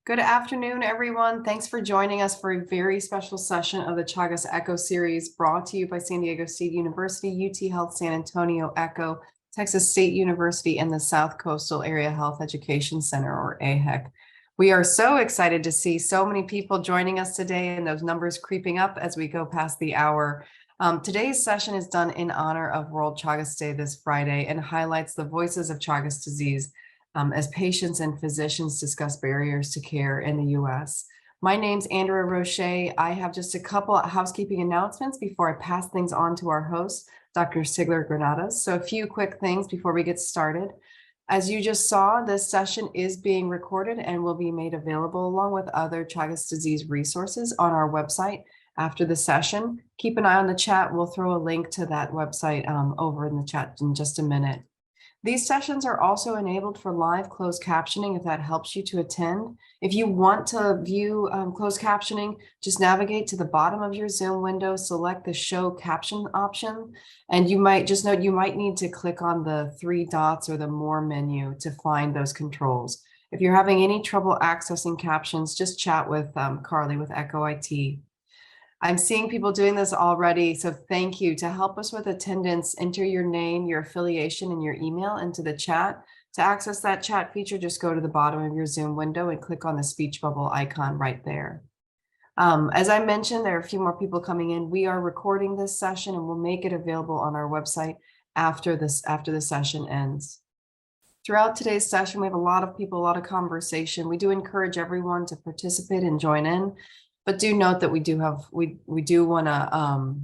Good afternoon, everyone. Thanks for joining us for a very special session of the Chagas Echo series brought to you by San Diego State University, UT Health San Antonio Echo, Texas State University, and the South Coastal Area Health Education Center, or AHEC. We are so excited to see so many people joining us today, and those numbers creeping up as we go past the hour. Today's session is done in honor of World Chagas Day this Friday and highlights the voices of Chagas disease as patients and physicians discuss barriers to care in the U.S. My name's Andrea Roche. I have just a couple of housekeeping announcements before I pass things on to our host, Dr. Sigler Granados. So a few quick things before we get started. As you just saw, this session is being recorded and will be made available along with other Chagas disease resources on our website after the session. Keep an eye on the chat. We'll throw a link to that website over in the chat in just a minute. These sessions are also enabled for live closed captioning if that helps you to attend. If you want to view closed captioning, just navigate to the bottom of your Zoom window, select the show caption option, and you might just note you might need to click on the three dots or the more menu to find those controls. If you're having any trouble accessing captions, just chat with Carly with Echo IT. I'm seeing people doing this already, so thank you. To help us with attendance, enter your name, your affiliation, and your email into the chat. To access that chat feature, just go to the bottom of your Zoom window and click on the speech bubble icon right there. As I mentioned, there are a few more people coming in. We are recording this session and we'll make it available on our website after the session ends. Throughout today's session, we have a lot of people, a lot of conversation. We do encourage everyone to participate and join in. But do note that we do want to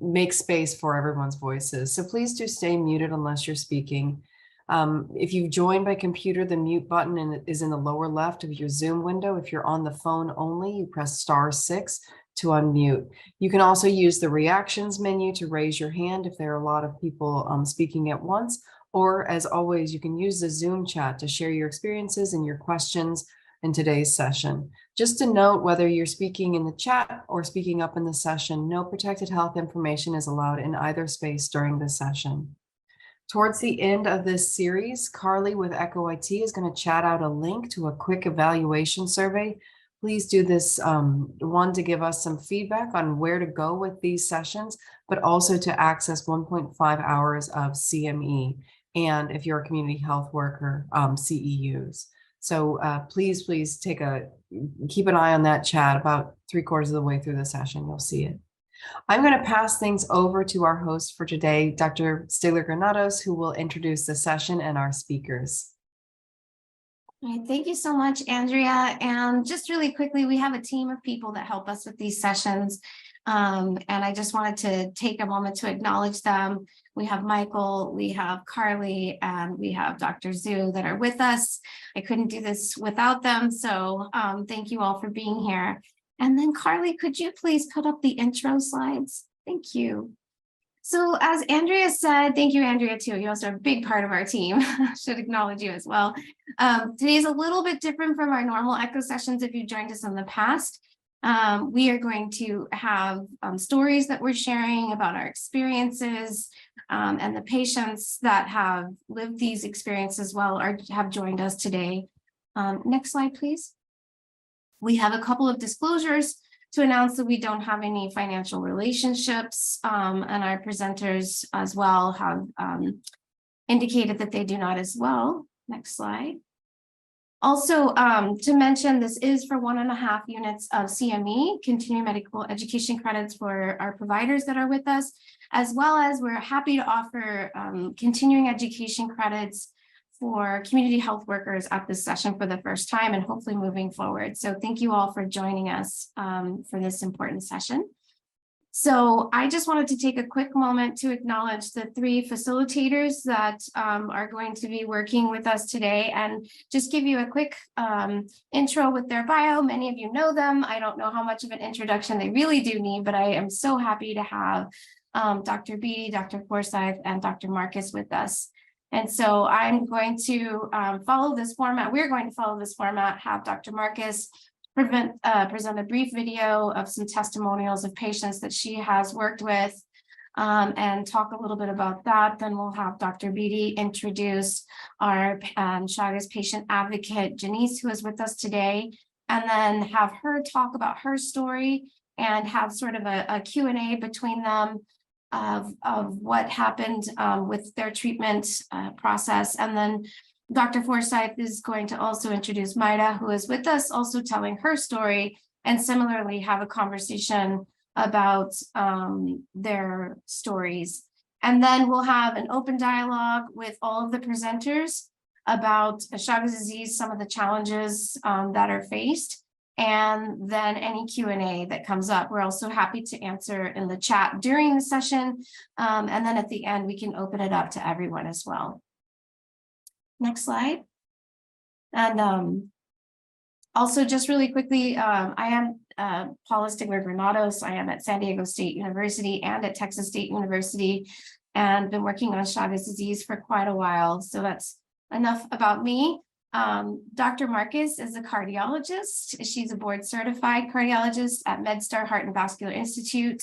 make space for everyone's voices. So please do stay muted unless you're speaking. If you've joined by computer, the mute button is in the lower left of your Zoom window. If you're on the phone only, you press *6 to unmute. You can also use the reactions menu to raise your hand if there are a lot of people speaking at once. Or as always, you can use the Zoom chat to share your experiences and your questions in today's session. Just to note, whether you're speaking in the chat or speaking up in the session, no protected health information is allowed in either space during the session. Towards the end of this series, Carly with Echo IT is going to chat out a link to a quick evaluation survey. Please do this one to give us some feedback on where to go with these sessions, but also to access 1.5 hours of CME, and if you're a community health worker, CEUs. So please keep an eye on that chat. About 3/4 of the way through the session, you'll see it. I'm going to pass things over to our host for today, Dr. Sigler Granados, who will introduce the session and our speakers. All right, thank you so much, Andrea. And just really quickly, we have a team of people that help us with these sessions. And I just wanted to take a moment to acknowledge them. We have Michael, we have Carly, and we have Dr. Zhu that are with us. I couldn't do this without them. So thank you all for being here. And then Carly, could you please put up the intro slides? Thank you. So as Andrea said, thank you, Andrea, too. You're also a big part of our team. Should acknowledge you as well. Today's a little bit different from our normal Echo sessions if you joined us in the past. We are going to have stories that we're sharing about our experiences, and the patients that have lived these experiences well or have joined us today. Next slide, please. We have a couple of disclosures to announce that we don't have any financial relationships, and our presenters as well have indicated that they do not as well. Next slide. Also, to mention, this is for 1.5 units of CME, continuing medical education credits for our providers that are with us, as well as we're happy to offer continuing education credits for community health workers at this session for the first time and hopefully moving forward. So thank you all for joining us for this important session. So I just wanted to take a quick moment to acknowledge the 3 facilitators that are going to be working with us today and just give you a quick intro with their bio. Many of you know them. I don't know how much of an introduction they really do need, but I am so happy to have Dr. Beatty, Dr. Forsyth, and Dr. Marcus with us. And so I'm going to follow this format. We're going to follow this format, have Dr. Marcus present a brief video of some testimonials of patients that she has worked with, and talk a little bit about that. Then we'll have Dr. Beatty introduce our Chagas patient advocate, Janice, who is with us today. and then have her talk about her story and have sort of a Q&A between them of what happened with their treatment process. And then Dr. Forsyth is going to also introduce Maida, who is with us, also telling her story, and similarly have a conversation about their stories. And then we'll have an open dialogue with all of the presenters about Chagas disease, some of the challenges that are faced, and then any Q&A that comes up. We're also happy to answer in the chat during the session. And then at the end, we can open it up to everyone as well. Next slide. And also just really quickly, I am Paula Stigler-Granados. I am at San Diego State University and at Texas State University, and been working on Chagas disease for quite a while. So that's enough about me. Dr. Marcus is a cardiologist. She's a board certified cardiologist at MedStar Heart and Vascular Institute.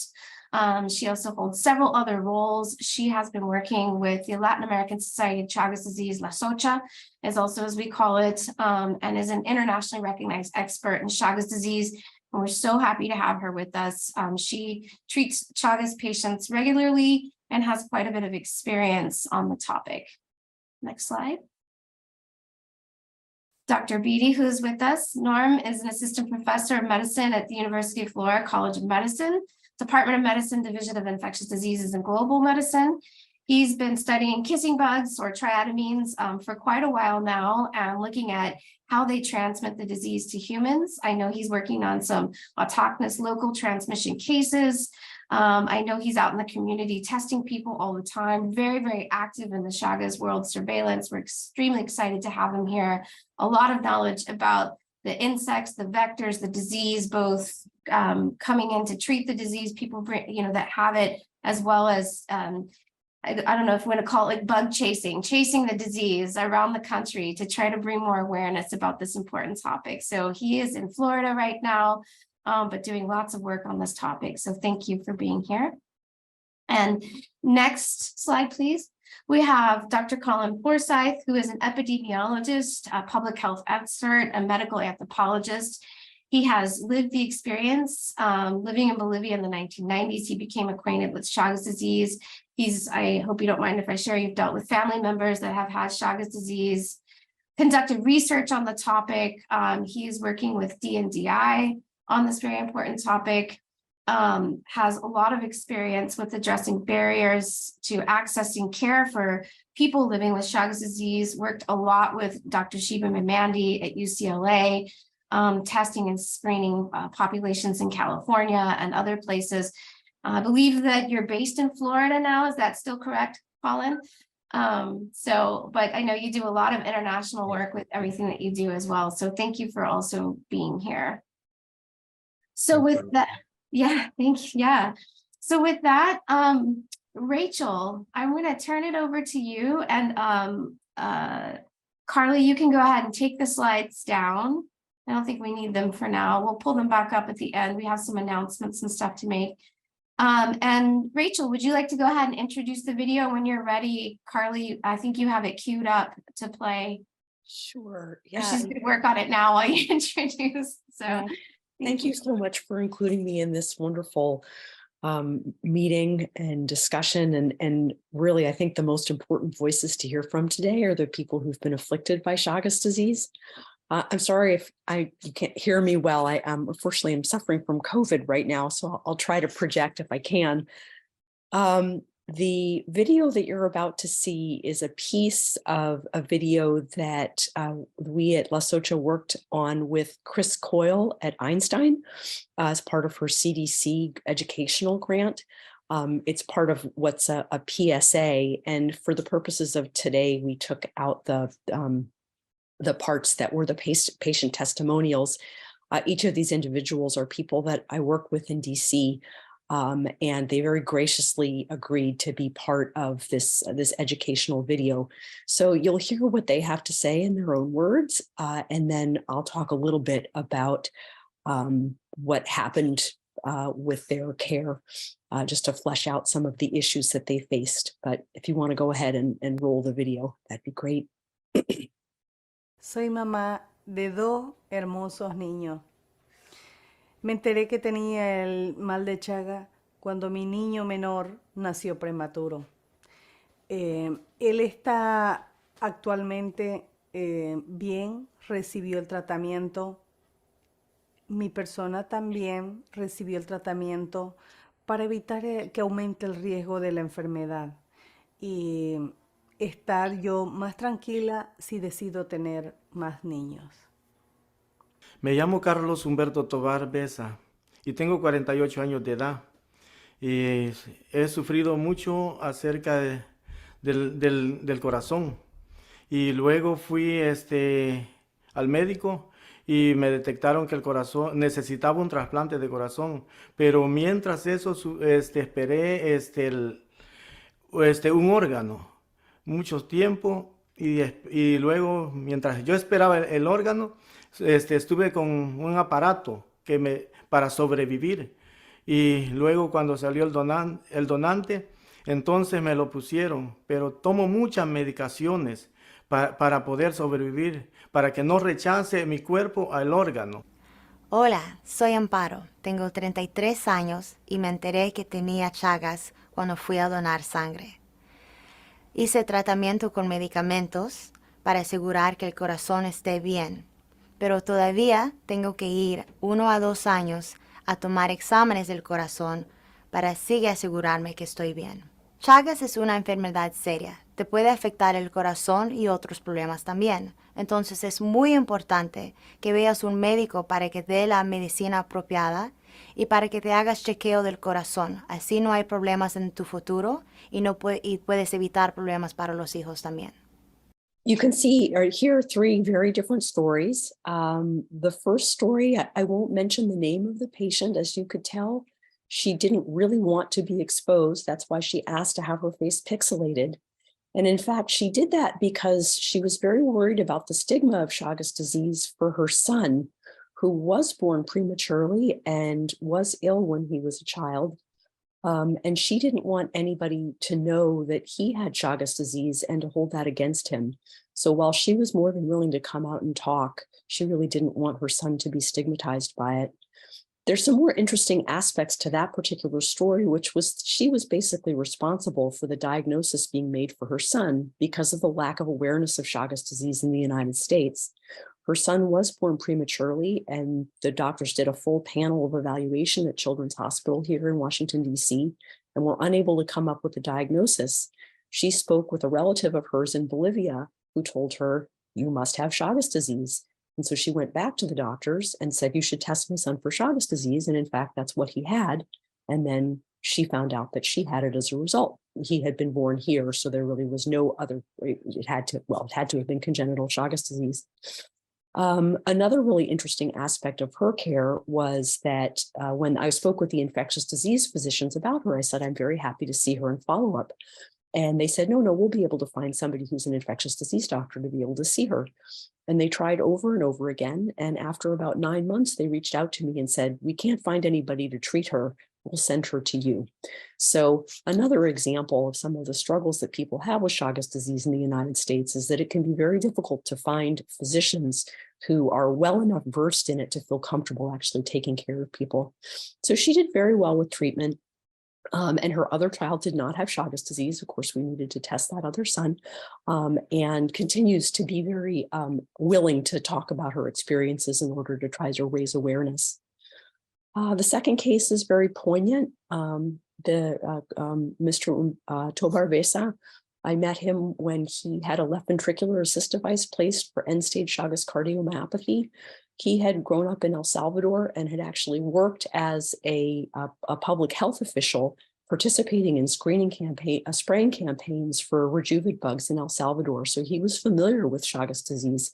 She also holds several other roles. She has been working with the Latin American Society of Chagas disease, La Socha, is also as we call it, and is an internationally recognized expert in Chagas disease. And we're so happy to have her with us. She treats Chagas patients regularly and has quite a bit of experience on the topic. Next slide. Dr. Beatty, who's with us. Norm is an assistant professor of medicine at the University of Florida College of Medicine, Department of Medicine, Division of Infectious Diseases and Global Medicine. He's been studying kissing bugs or triatamines for quite a while now, and looking at how they transmit the disease to humans. I know he's working on some autochthonous local transmission cases. I know he's out in the community testing people all the time, very, very active in the Chagas world surveillance. We're extremely excited to have him here. A lot of knowledge about the insects, the vectors, the disease, both coming in to treat the disease, people that have it, as well as I don't know if we want to call it like bug chasing the disease around the country to try to bring more awareness about this important topic. So he is in Florida right now, but doing lots of work on this topic. So thank you for being here. And next slide, please. We have Dr. Colin Forsyth, who is an epidemiologist, a public health expert, a medical anthropologist. He has lived the experience living in Bolivia in the 1990s. He became acquainted with Chagas disease. I hope you don't mind if I share, you've dealt with family members that have had Chagas disease, conducted research on the topic. He is working with DNDi on this very important topic, has a lot of experience with addressing barriers to accessing care for people living with Chagas disease, worked a lot with Dr. Shiba Mamandi at UCLA, testing and screening populations in California and other places. I believe that you're based in Florida now. Is that still correct, Colin? But I know you do a lot of international work with everything that you do as well. So thank you for also being here. So with that, yeah, thank you. Yeah. So with that, Rachel, I'm going to turn it over to you, and Carly, you can go ahead and take the slides down. I don't think we need them for now. We'll pull them back up at the end. We have some announcements and stuff to make. And Rachel, would you like to go ahead and introduce the video when you're ready? Carly, I think you have it queued up to play. Sure. Yeah. She's going to work on it now while you introduce. So thank you so much for including me in this wonderful meeting and discussion. And really, I think the most important voices to hear from today are the people who've been afflicted by Chagas disease. I'm sorry if you can't hear me well. Unfortunately, I'm suffering from COVID right now, so I'll try to project if I can. The video that you're about to see is a piece of a video that we at La Socha worked on with Chris Coyle at Einstein as part of her CDC educational grant. It's part of what's a PSA, and for the purposes of today, we took out the parts that were the patient testimonials. Each of these individuals are people that I work with in DC, and they very graciously agreed to be part of this educational video. So you'll hear what they have to say in their own words, and then I'll talk a little bit about what happened with their care, just to flesh out some of the issues that they faced. But if you want to go ahead and roll the video, that'd be great. Soy mamá de 2 hermosos niños. Me enteré que tenía el mal de Chagas cuando mi niño menor nació prematuro. Él está actualmente bien, recibió el tratamiento. Mi persona también recibió el tratamiento para evitar que aumente el riesgo de la enfermedad y estar yo más tranquila si decido tener más niños. Me llamo Carlos Humberto Tobar Besa y tengo 48 años de edad. Y he sufrido mucho acerca del corazón. Y luego fui al médico y me detectaron que el corazón necesitaba un trasplante de corazón. Pero mientras eso, esperé un órgano mucho tiempo y luego, mientras yo esperaba el órgano, estuve con un aparato para sobrevivir. Y luego cuando salió el donante, entonces me lo pusieron, pero tomo muchas medicaciones para poder sobrevivir, para que no rechace mi cuerpo al órgano. Hola, soy Amparo, tengo 33 años y me enteré que tenía Chagas cuando fui a donar sangre. Hice tratamiento con medicamentos para asegurar que el corazón esté bien, pero todavía tengo que ir 1 a 2 años a tomar exámenes del corazón para así asegurarme que estoy bien. Chagas es una enfermedad seria, te puede afectar el corazón y otros problemas también. Entonces es muy importante que veas un médico para que te dé la medicina apropiada y para que te hagas chequeo del corazón. Así no hay problemas en tu futuro y puedes evitar problemas para los hijos también. You can see or hear three very different stories. The first story, I won't mention the name of the patient. As you could tell, she didn't really want to be exposed. That's why she asked to have her face pixelated. And in fact, she did that because she was very worried about the stigma of Chagas disease for her son, who was born prematurely and was ill when he was a child. And she didn't want anybody to know that he had Chagas disease and to hold that against him. So while she was more than willing to come out and talk, she really didn't want her son to be stigmatized by it. There's some more interesting aspects to that particular story, which was she was basically responsible for the diagnosis being made for her son because of the lack of awareness of Chagas disease in the United States. Her son was born prematurely, and the doctors did a full panel of evaluation at Children's Hospital here in Washington, D.C., and were unable to come up with a diagnosis. She spoke with a relative of hers in Bolivia who told her, "You must have Chagas disease." And so she went back to the doctors and said, "You should test my son for Chagas disease." And in fact, that's what he had. And then she found out that she had it as a result. He had been born here, so there really was no other, it had to have been congenital Chagas disease. Another really interesting aspect of her care was that when I spoke with the infectious disease physicians about her, I said, "I'm very happy to see her and follow up." And they said, no, we'll be able to find somebody who's an infectious disease doctor to be able to see her. And they tried over and over again. And after about 9 months, they reached out to me and said, "We can't find anybody to treat her. We'll send her to you." So another example of some of the struggles that people have with Chagas disease in the United States is that it can be very difficult to find physicians who are well enough versed in it to feel comfortable actually taking care of people. So she did very well with treatment. And her other child did not have Chagas disease. Of course, we needed to test that other son, and continues to be very willing to talk about her experiences in order to try to raise awareness. The second case is very poignant. Mr. Tobar Besa, I met him when he had a left ventricular assist device placed for end-stage Chagas cardiomyopathy. He had grown up in El Salvador and had actually worked as a public health official participating in spraying campaigns for rejuvenate bugs in El Salvador. So he was familiar with Chagas disease,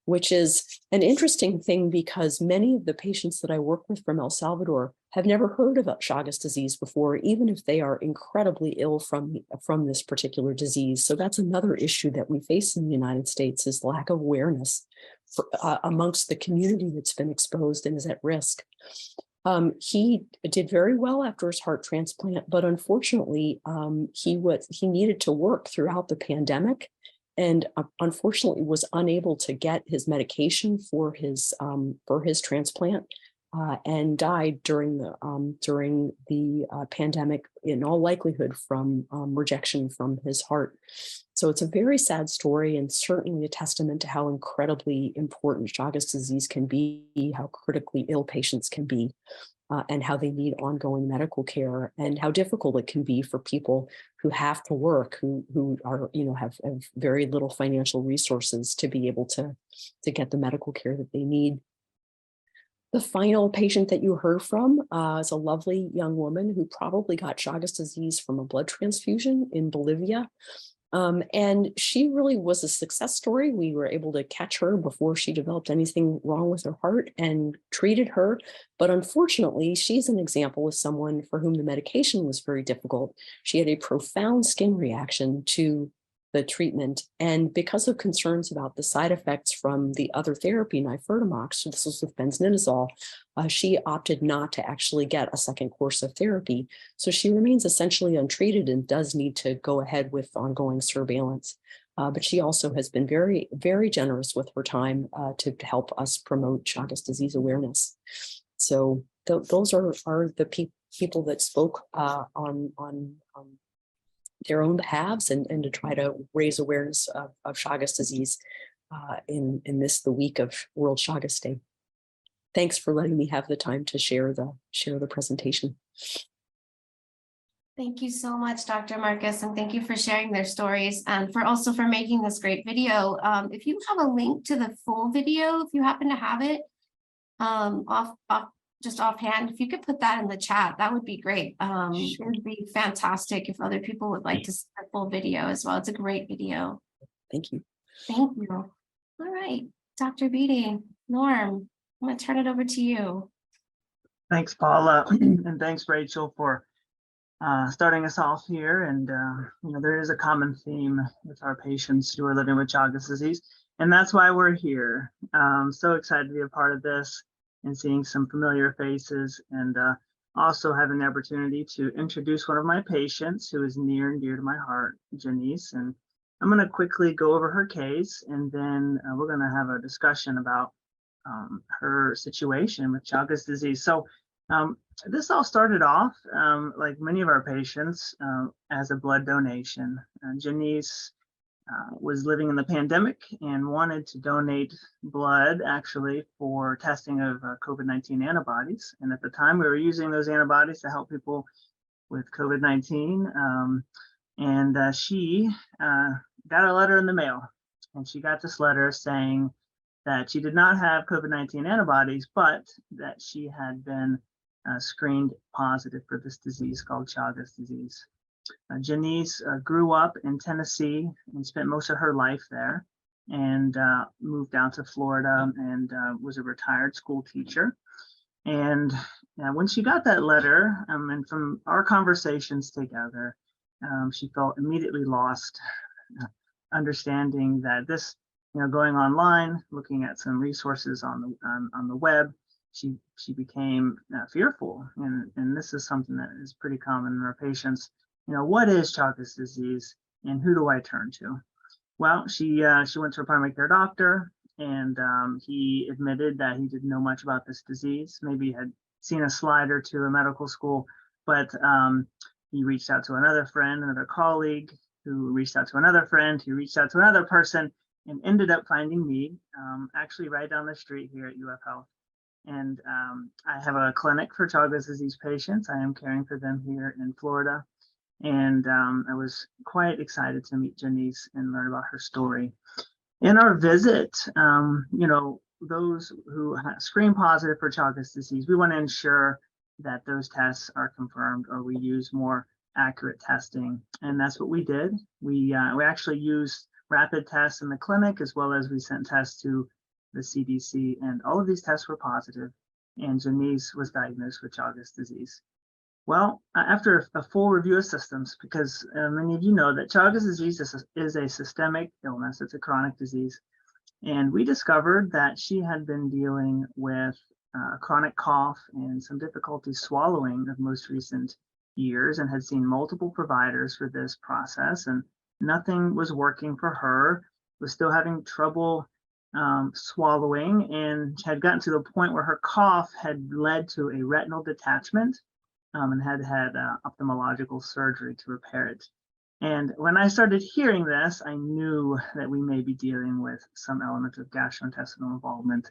which is an interesting thing because many of the patients that I work with from El Salvador have never heard about Chagas disease before, even if they are incredibly ill from this particular disease. So that's another issue that we face in the United States is lack of awareness amongst the community that's been exposed and is at risk. He did very well after his heart transplant, but unfortunately, he needed to work throughout the pandemic. and unfortunately was unable to get his medication for his transplant, and died during the pandemic, in all likelihood from rejection from his heart. So it's a very sad story, and certainly a testament to how incredibly important Chagas disease can be, how critically ill patients can be, and how they need ongoing medical care, and how difficult it can be for people who have to work, who are, have very little financial resources to be able to get the medical care that they need. The final patient that you heard from is a lovely young woman who probably got Chagas disease from a blood transfusion in Bolivia. And she really was a success story. We were able to catch her before she developed anything wrong with her heart and treated her. But unfortunately, she's an example of someone for whom the medication was very difficult. She had a profound skin reaction to the treatment. And because of concerns about the side effects from the other therapy, nifurtimox, so this was with benznidazole, she opted not to actually get a second course of therapy. So she remains essentially untreated and does need to go ahead with ongoing surveillance. But she also has been very, very generous with her time to help us promote Chagas disease awareness. So those are the people that spoke on their own behalves and to try to raise awareness of Chagas disease in the week of World Chagas Day. Thanks for letting me have the time to share the presentation. Thank you so much, Dr. Marcus, and thank you for sharing their stories and for making this great video. If you have a link to the full video, if you happen to have it just offhand, if you could put that in the chat, that would be great. It would be fantastic if other people would like to see the full video as well. It's a great video. Thank you. Thank you. All right, Dr. Beatty, Norm, I'm going to turn it over to you. Thanks, Paula, and thanks, Rachel, for starting us off here. And there is a common theme with our patients who are living with Chagas disease, and that's why we're here. So excited to be a part of this and seeing some familiar faces, and also having the opportunity to introduce one of my patients who is near and dear to my heart, Janice. And I'm going to quickly go over her case, and then we're going to have a discussion about her situation with Chagas disease. So this all started off, like many of our patients, as a blood donation. Janice was living in the pandemic and wanted to donate blood actually for testing of COVID-19 antibodies. And at the time we were using those antibodies to help people with COVID-19. She got a letter in the mail, and she got this letter saying that she did not have COVID-19 antibodies, but that she had been screened positive for this disease called Chagas disease. Janice grew up in Tennessee and spent most of her life there, and moved down to Florida and was a retired school teacher. And when she got that letter, and from our conversations together, she felt immediately lost, understanding that this, going online, looking at some resources on the web, she became fearful. And this is something that is pretty common in our patients. What is Chagas disease and who do I turn to? Well, she went to a primary care doctor, and he admitted that he didn't know much about this disease. Maybe had seen a slide or two in medical school, but he reached out to another friend, another colleague, who reached out to another friend, who reached out to another person, and ended up finding me, actually right down the street here at UF Health. And I have a clinic for Chagas disease patients. I am caring for them here in Florida. And I was quite excited to meet Janice and learn about her story. In our visit, those who screen positive for Chagas disease, we want to ensure that those tests are confirmed, or we use more accurate testing. And that's what we did. We actually used rapid tests in the clinic, as well as we sent tests to the CDC, and all of these tests were positive, and Janice was diagnosed with Chagas disease. Well, after a full review of systems, because many of you know that Chagas disease is a systemic illness, it's a chronic disease. And we discovered that she had been dealing with chronic cough and some difficulty swallowing of most recent years, and had seen multiple providers for this process. And Nothing was working for her, was still having trouble swallowing, and had gotten to the point where her cough had led to a retinal detachment, and had ophthalmological surgery to repair it. And when I started hearing this, I knew that we may be dealing with some element of gastrointestinal involvement.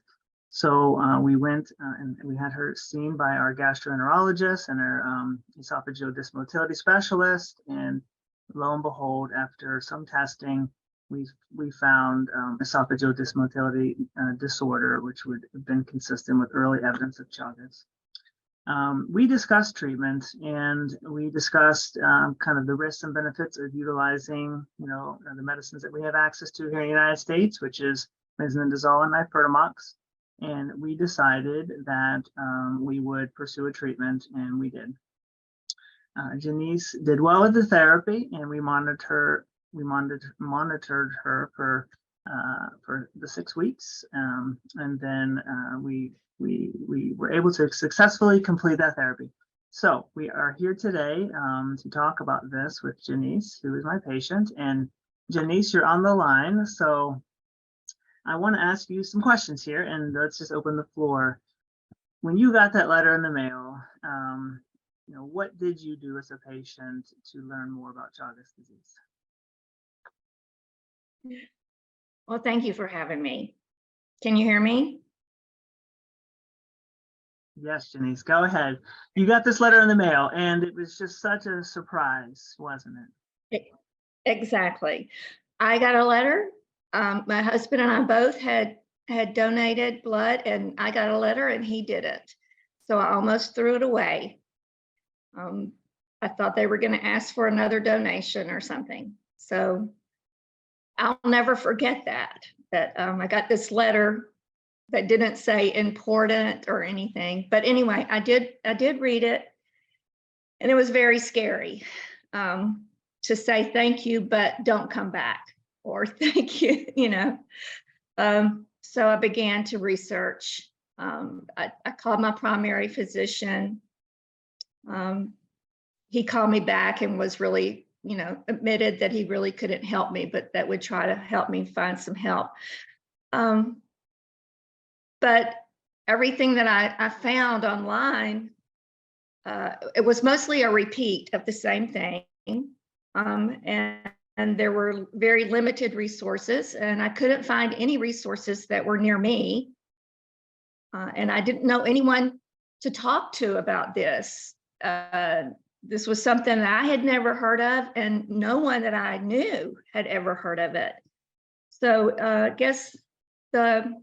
So we went and we had her seen by our gastroenterologist and our esophageal dysmotility specialist. And lo and behold, after some testing, we found esophageal dysmotility disorder, which would have been consistent with early evidence of Chagas. We discussed treatment, and we discussed kind of the risks and benefits of utilizing, the medicines that we have access to here in the United States, which is methimazole and nifurtimox. And we decided that we would pursue a treatment, and we did. Janice did well with the therapy, and we monitored her for the 6 weeks, and then we were able to successfully complete that therapy. So we are here today to talk about this with Janice, who is my patient. And Janice, you're on the line, so I want to ask you some questions here, and let's just open the floor. When you got that letter in the mail, what did you do as a patient to learn more about Chagas disease? Well, thank you for having me. Can you hear me? Yes, Janice, go ahead. You got this letter in the mail, and it was just such a surprise, wasn't it? Exactly. I got a letter. My husband and I both had donated blood, and I got a letter and he didn't. So I almost threw it away. I thought they were going to ask for another donation or something. So I'll never forget that I got this letter that didn't say important or anything. But anyway, I did read it, and it was very scary to say thank you, but don't come back, or thank you, So I began to research. I called my primary physician. He called me back and was really, admitted that he really couldn't help me, but that would try to help me find some help. But everything that I found online, it was mostly a repeat of the same thing. And there were very limited resources, and I couldn't find any resources that were near me. And I didn't know anyone to talk to about this. This was something that I had never heard of, and no one that I knew had ever heard of it. So I guess the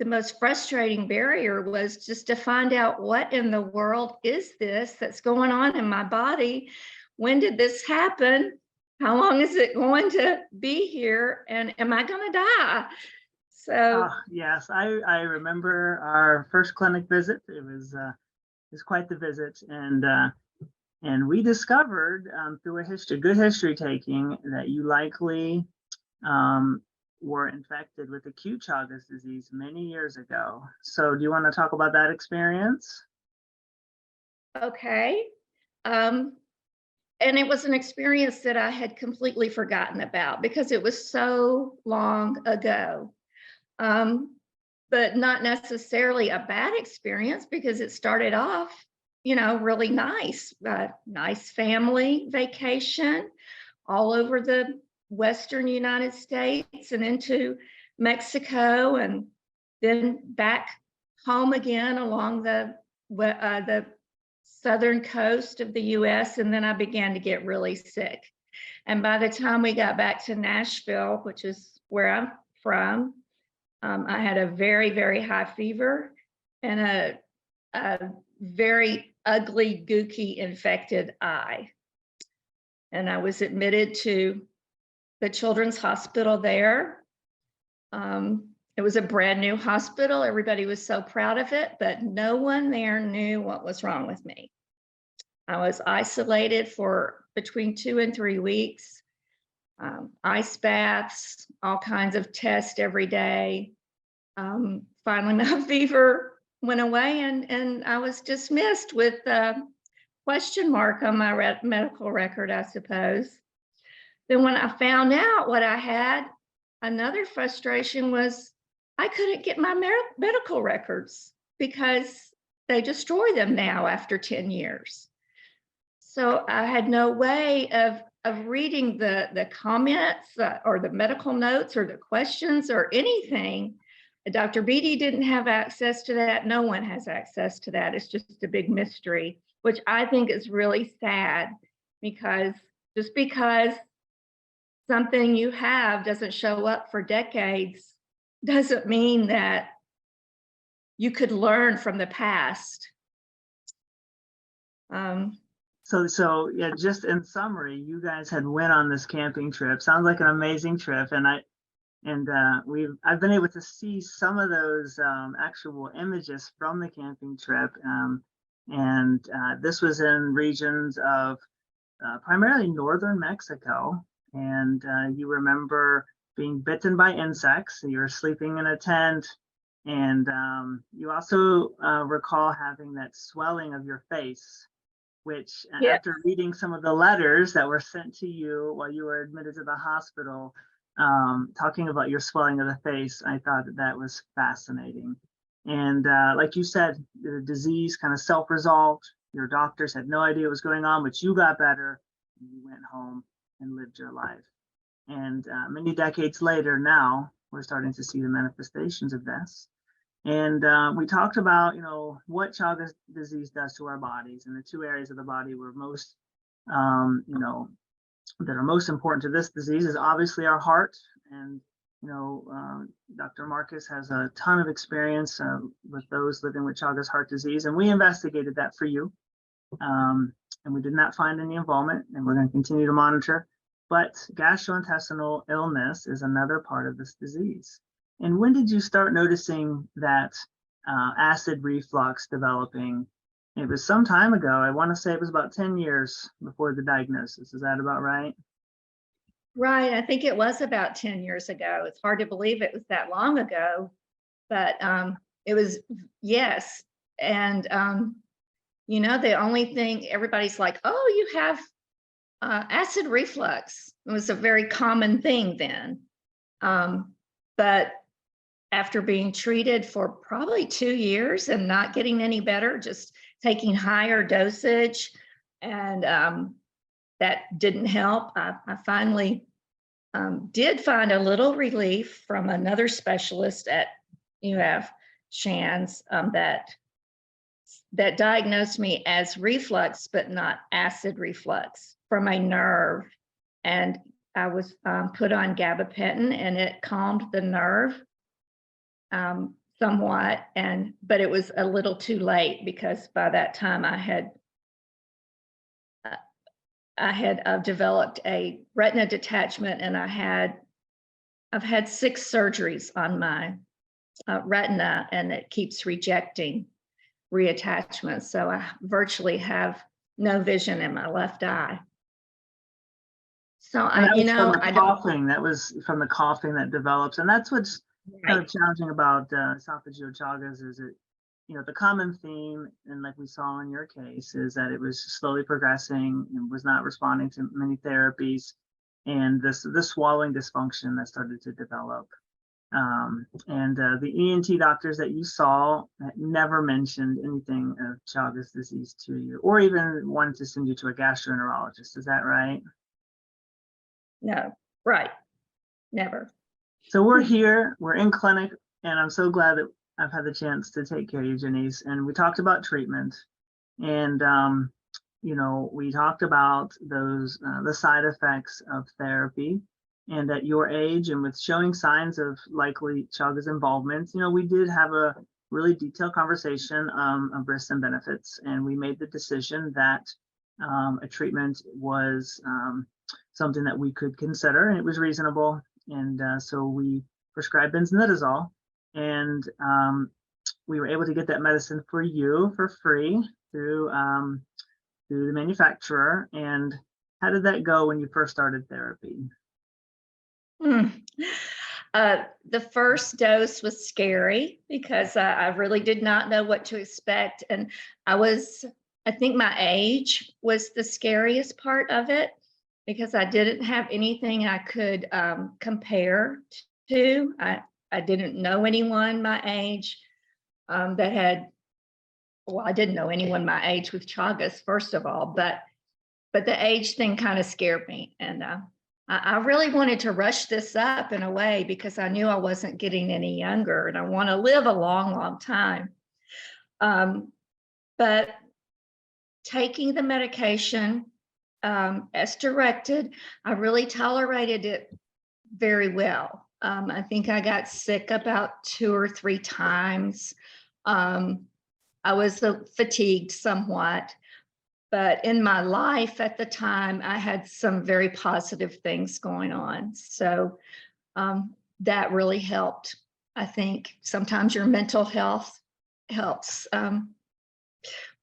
most frustrating barrier was just to find out, what in the world is this that's going on in my body? When did this happen? How long is it going to be here? And am I going to die? So yes, I remember our first clinic visit. It was quite the visit, and we discovered through good history taking that you likely were infected with acute Chagas disease many years ago. So do you want to talk about that experience? Okay. And it was an experience that I had completely forgotten about because it was so long ago. But not necessarily a bad experience, because it started off, really nice. Nice family vacation all over the Western United States and into Mexico, and then back home again along the southern coast of the US. And then I began to get really sick. And by the time we got back to Nashville, which is where I'm from, I had a very, very high fever and a very ugly, gooky, infected eye. And I was admitted to the Children's Hospital there. It was a brand new hospital. Everybody was so proud of it, but no one there knew what was wrong with me. I was isolated for between 2 and 3 weeks. Ice baths, all kinds of tests every day. Finally, my fever went away, and I was dismissed with a question mark on my medical record, I suppose. then when I found out what I had, another frustration was I couldn't get my medical records because they destroy them now after 10 years. So I had no way of reading the comments or the medical notes or the questions or anything. Dr. Beatty didn't have access to that. No one has access to that. It's just a big mystery, which I think is really sad, because just because something you have doesn't show up for decades doesn't mean that you could learn from the past. So yeah, just in summary, you guys had went on this camping trip. Sounds like an amazing trip, and I've been able to see some of those actual images from the camping trip, and this was in regions of primarily northern Mexico, and you remember being bitten by insects. You were sleeping in a tent, and you also recall having that swelling of your face, which Yeah. after reading some of the letters that were sent to you while you were admitted to the hospital, talking about your swelling of the face, I thought that was fascinating. And like you said, the disease kind of self-resolved. Your doctors had no idea what was going on, but you got better. And you went home and lived your life. And many decades later now, we're starting to see the manifestations of this. And we talked about, what Chagas disease does to our bodies, and the two areas of the body were most, that are most important to this disease is obviously our heart. And, Dr. Marcus has a ton of experience with those living with Chagas heart disease, and we investigated that for you. And we did not find any involvement, and we're going to continue to monitor. But gastrointestinal illness is another part of this disease. And when did you start noticing that acid reflux developing? It was some time ago. I want to say it was about 10 years before the diagnosis. Is that about right? Right. I think it was about 10 years ago. It's hard to believe it was that long ago, but it was, yes. And, the only thing everybody's like, oh, you have acid reflux. It was a very common thing then. But after being treated for probably 2 years and not getting any better, just taking higher dosage, and that didn't help. I finally did find a little relief from another specialist at UF Shands that diagnosed me as reflux, but not acid reflux, from a nerve. And I was put on gabapentin, and it calmed the nerve somewhat, but it was a little too late, because by that time I had developed a retina detachment, and I've had 6 surgeries on my retina, and it keeps rejecting reattachment. So I virtually have no vision in my left eye. So that was from the coughing that develops, and that's what's kind of right. challenging about esophageal Chagas is it, the common theme, and like we saw in your case, is that it was slowly progressing and was not responding to many therapies, and this swallowing dysfunction that started to develop. And the ENT doctors that you saw never mentioned anything of Chagas disease to you, or even wanted to send you to a gastroenterologist. Is that right? No, right. Never. So we're here, we're in clinic, and I'm so glad that I've had the chance to take care of you, Janice. And we talked about treatment, and we talked about those the side effects of therapy. And at your age, and with showing signs of likely Chagas involvement, we did have a really detailed conversation of risks and benefits, and we made the decision that a treatment was something that we could consider, and it was reasonable. And so we prescribed benznidazole, and we were able to get that medicine for you for free through the manufacturer. And how did that go when you first started therapy? The first dose was scary, because I really did not know what to expect. And I think my age was the scariest part of it. because I didn't have anything I could compare to. I didn't know anyone my age that had, well, I didn't know anyone my age with Chagas, first of all, but the age thing kind of scared me. And I really wanted to rush this up in a way because I knew I wasn't getting any younger and I want to live a long, long time. But taking the medication as directed, I really tolerated it very well. I think I got sick about 2 or 3 times. I was fatigued somewhat. But in my life at the time, I had some very positive things going on. So that really helped. I think sometimes your mental health helps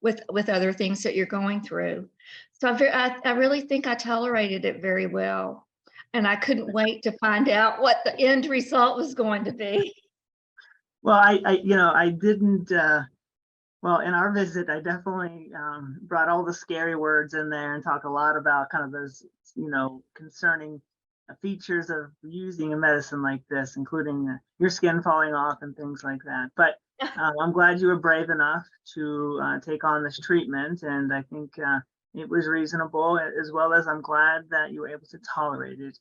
with other things that you're going through. So I really think I tolerated it very well. And I couldn't wait to find out what the end result was going to be. Well, I didn't, well, in our visit, I definitely brought all the scary words in there and talk a lot about kind of those, concerning features of using a medicine like this, including your skin falling off and things like that. But I'm glad you were brave enough to take on this treatment. And I think it was reasonable, as well as I'm glad that you were able to tolerate it.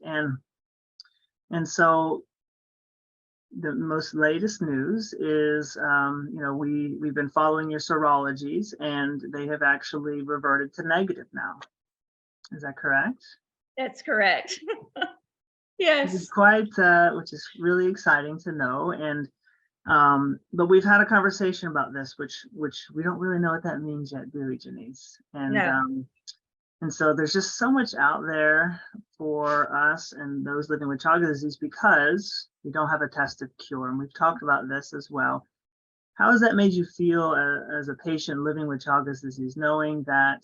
And so the most latest news is, we've been following your serologies and they have actually reverted to negative now. Is that correct? That's correct. Which Yes. is which is really exciting to know. And, but we've had a conversation about this, which we don't really know what that means yet, do we, Janice? And, No. And so there's just so much out there for us and those living with Chagas disease because we don't have a tested cure. And we've talked about this as well. How has that made you feel as a patient living with Chagas disease, knowing that,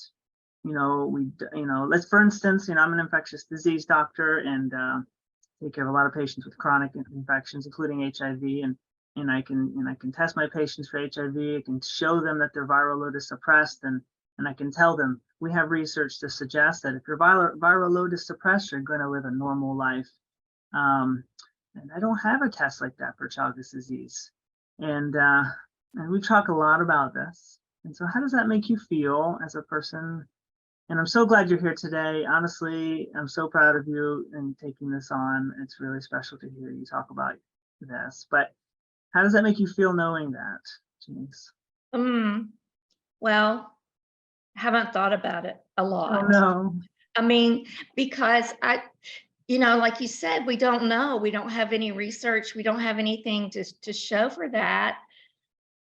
let's, for instance, I'm an infectious disease doctor and take care of a lot of patients with chronic infections, including HIV. And I can test my patients for HIV. I can show them that their viral load is suppressed, and I can tell them we have research to suggest that if your viral load is suppressed, you're going to live a normal life. And I don't have a test like that for Chagas disease. And we talk a lot about this. And so how does that make you feel as a person? And I'm so glad you're here today. Honestly, I'm so proud of you in taking this on. It's really special to hear you talk about this. But how does that make you feel knowing that, Janice? Well, I haven't thought about it a lot. Oh, no. I mean, because like you said, we don't know. We don't have any research. We don't have anything to show for that.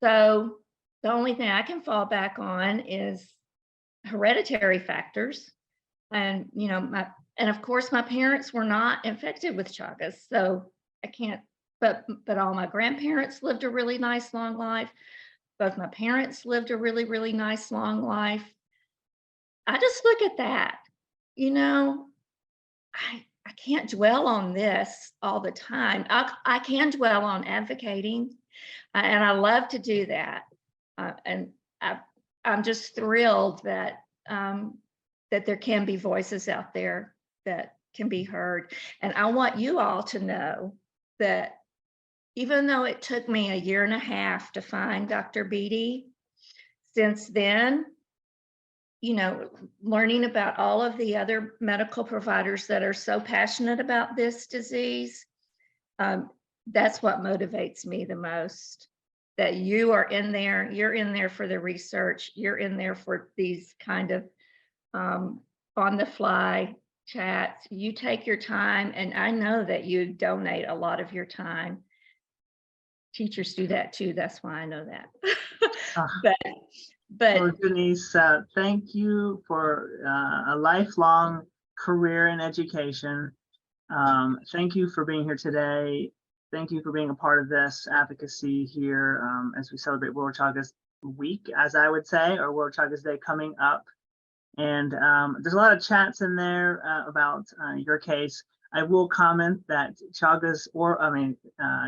So the only thing I can fall back on is hereditary factors. And, and of course, my parents were not infected with Chagas. So I can't, but all my grandparents lived a really nice, long life. Both my parents lived a really, really nice, long life. I just look at that, I can't dwell on this all the time. I can dwell on advocating, and I love to do that. And I'm just thrilled that that there can be voices out there that can be heard. And I want you all to know that even though it took me 1.5 years to find Dr. Beatty, since then, learning about all of the other medical providers that are so passionate about this disease, that's what motivates me the most. That you are in there, you're in there for the research, you're in there for these kind of on the fly chats. You take your time, and I know that you donate a lot of your time. Teachers do that too, that's why I know that. But well, Denise, thank you for a lifelong career in education. Thank you for being here today. Thank you for being a part of this advocacy here as we celebrate World Chagas Week, as I would say, or World Chagas Day coming up. And there's a lot of chats in there about your case. I will comment that Chagas,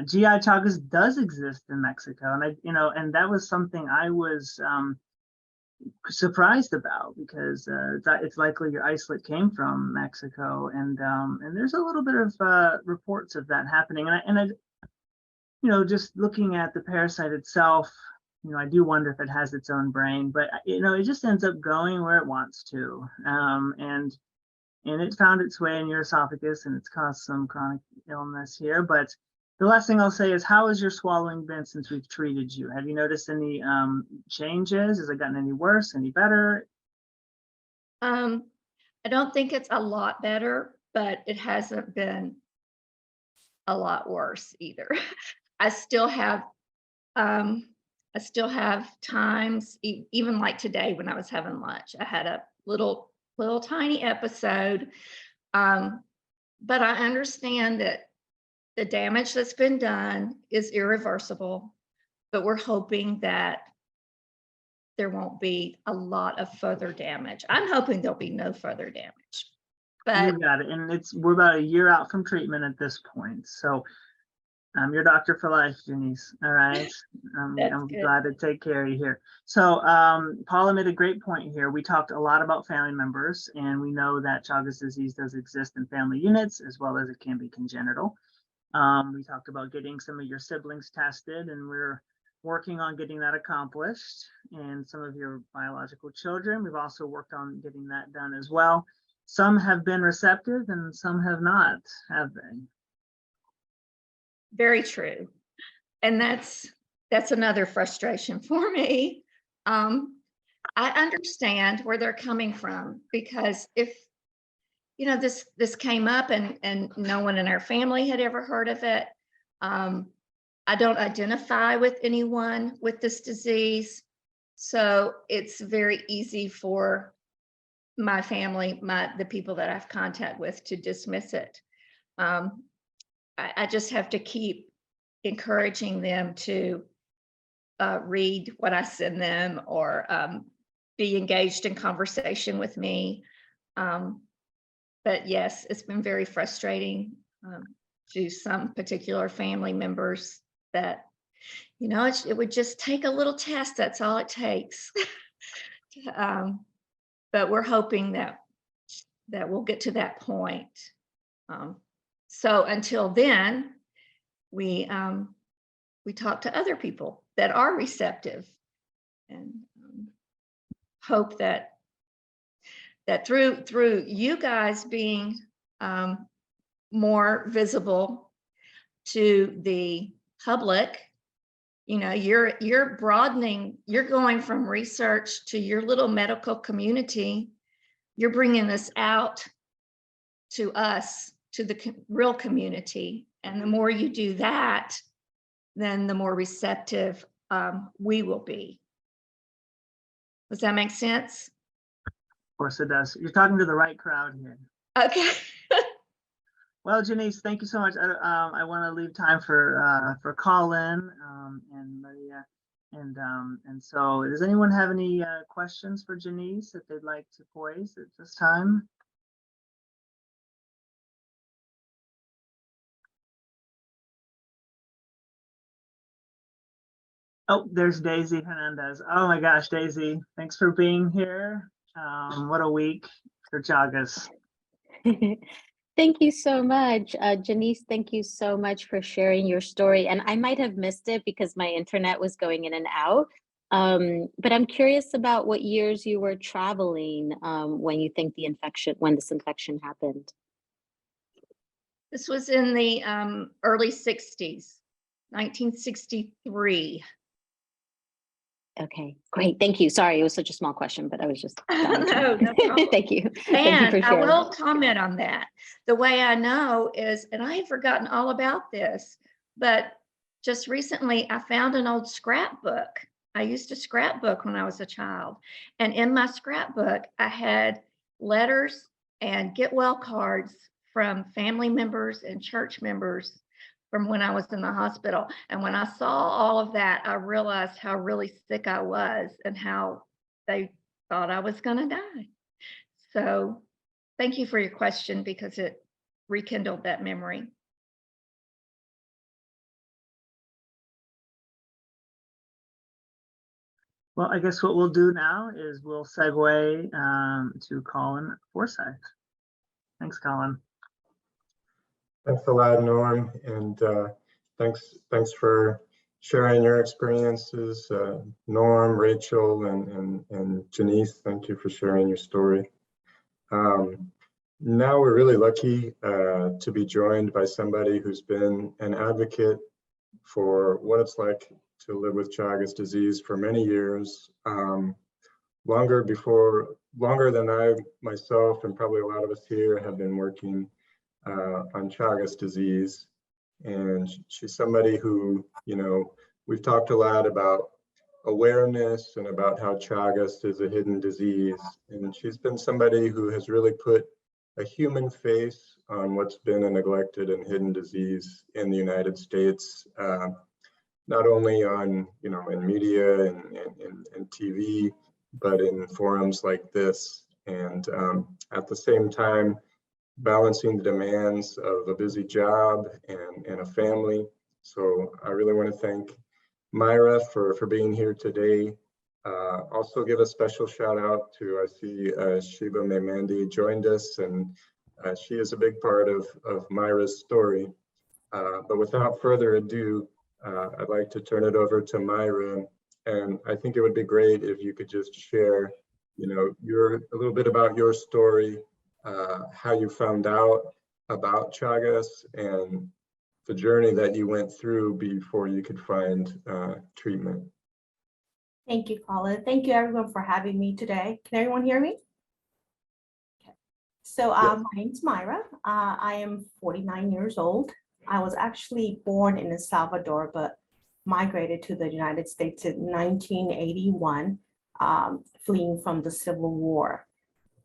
GI Chagas does exist in Mexico, and and that was something I was surprised about, because it's likely your isolate came from Mexico, and there's a little bit of reports of that happening. And I just looking at the parasite itself, I do wonder if it has its own brain, but it just ends up going where it wants to, and it found its way in your esophagus, and it's caused some chronic illness here. But the last thing I'll say is, how has your swallowing been since we've treated you? Have you noticed any changes? Has it gotten any worse, any better? I don't think it's a lot better, but it hasn't been a lot worse either. I still have times, even like today when I was having lunch, I had a little tiny episode. But I understand that the damage that's been done is irreversible, but we're hoping that there won't be a lot of further damage. I'm hoping there'll be no further damage. But You got it. And we're about a year out from treatment at this point. So I'm your doctor for life, Janice. All right. I'm good. glad to take care of you here. So Paula made a great point here. We talked a lot about family members, and we know that Chagas disease does exist in family units, as well as it can be congenital. We talked about getting some of your siblings tested, and we're working on getting that accomplished. And some of your biological children, we've also worked on getting that done as well. Some have been receptive and some have not, have they? very true. And that's another frustration for me. I understand where they're coming from, because if this came up and no one in our family had ever heard of it, I don't identify with anyone with this disease, so it's very easy for my family, the people that I've contact with, to dismiss it. I just have to keep encouraging them to read what I send them, or be engaged in conversation with me. But yes, it's been very frustrating to some particular family members that, it would just take a little test. That's all it takes. But we're hoping that we'll get to that point. So until then, we talk to other people that are receptive, and hope that through you guys being more visible to the public, you're broadening, you're going from research to your little medical community. You're bringing this out to us, to the real community. And the more you do that, then the more receptive we will be. Does that make sense? Of course it does. You're talking to the right crowd here. Okay. Well, Janice, thank you so much. I want to leave time for Colin and Maria, and so does anyone have any questions for Janice that they'd like to pose at this time? Oh, there's Daisy Hernandez. Oh my gosh, Daisy, thanks for being here. What a week for Chagas. Thank you so much. Janice, thank you so much for sharing your story. And I might have missed it because my internet was going in and out. But I'm curious about what years you were traveling when you think when this infection happened. This was in the early 60s, 1963. Okay, great. Thank you. Sorry, it was such a small question, but I was just No, no problem. Thank you. Thank you And for I sharing. will comment on that. The way I know is, and I had forgotten all about this, but just recently I found an old scrapbook. I used to scrapbook when I was a child. And in my scrapbook, I had letters and get well cards from family members and church members from when I was in the hospital. And when I saw all of that, I realized how really sick I was and how they thought I was going to die. So thank you for your question, because it rekindled that memory. Well, I guess what we'll do now is we'll segue to Colin Forsyth. Thanks, Colin. Thanks a lot, Norm, and thanks for sharing your experiences. Norm, Rachel, and Janice, thank you for sharing your story. Now we're really lucky to be joined by somebody who's been an advocate for what it's like to live with Chagas disease for many years, longer than I myself and probably a lot of us here have been working on Chagas disease. And she's somebody who, we've talked a lot about awareness and about how Chagas is a hidden disease. And she's been somebody who has really put a human face on what's been a neglected and hidden disease in the United States, not only on, in media and TV, but in forums like this. And at the same time, balancing the demands of a busy job and a family. So I really want to thank Myra for being here today. Also give a special shout out to, I see Shiva Memandi joined us, and she is a big part of Myra's story. But without further ado, I'd like to turn it over to Myra. And I think it would be great if you could just share, a little bit about your story, how you found out about Chagas and the journey that you went through before you could find treatment. Thank you, Colin. Thank you everyone for having me today. Can everyone hear me? Okay. So Yes. My name's Myra. I am 49 years old. I was actually born in El Salvador, but migrated to the United States in 1981, fleeing from the Civil War.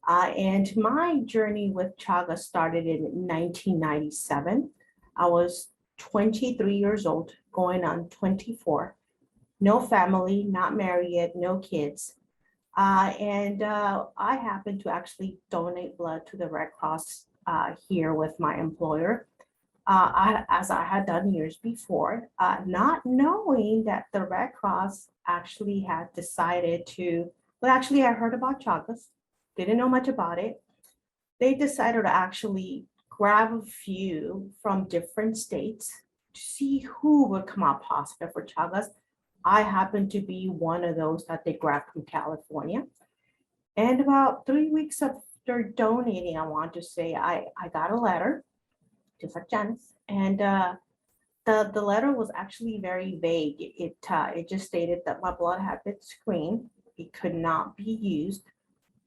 And my journey with Chagas started in 1997. I was 23 years old, going on 24. No family, not married yet, no kids. And I happened to actually donate blood to the Red Cross here with my employer, as I had done years before, not knowing that the Red Cross actually had decided to, well, actually I heard about Chagas, didn't know much about it. They decided to actually grab a few from different states to see who would come out positive for Chagas. I happened to be one of those that they grabbed from California. And about 3 weeks after donating, I want to say, I got a letter, just like Janice. And the letter was actually very vague. It just stated that my blood had been screened. It could not be used.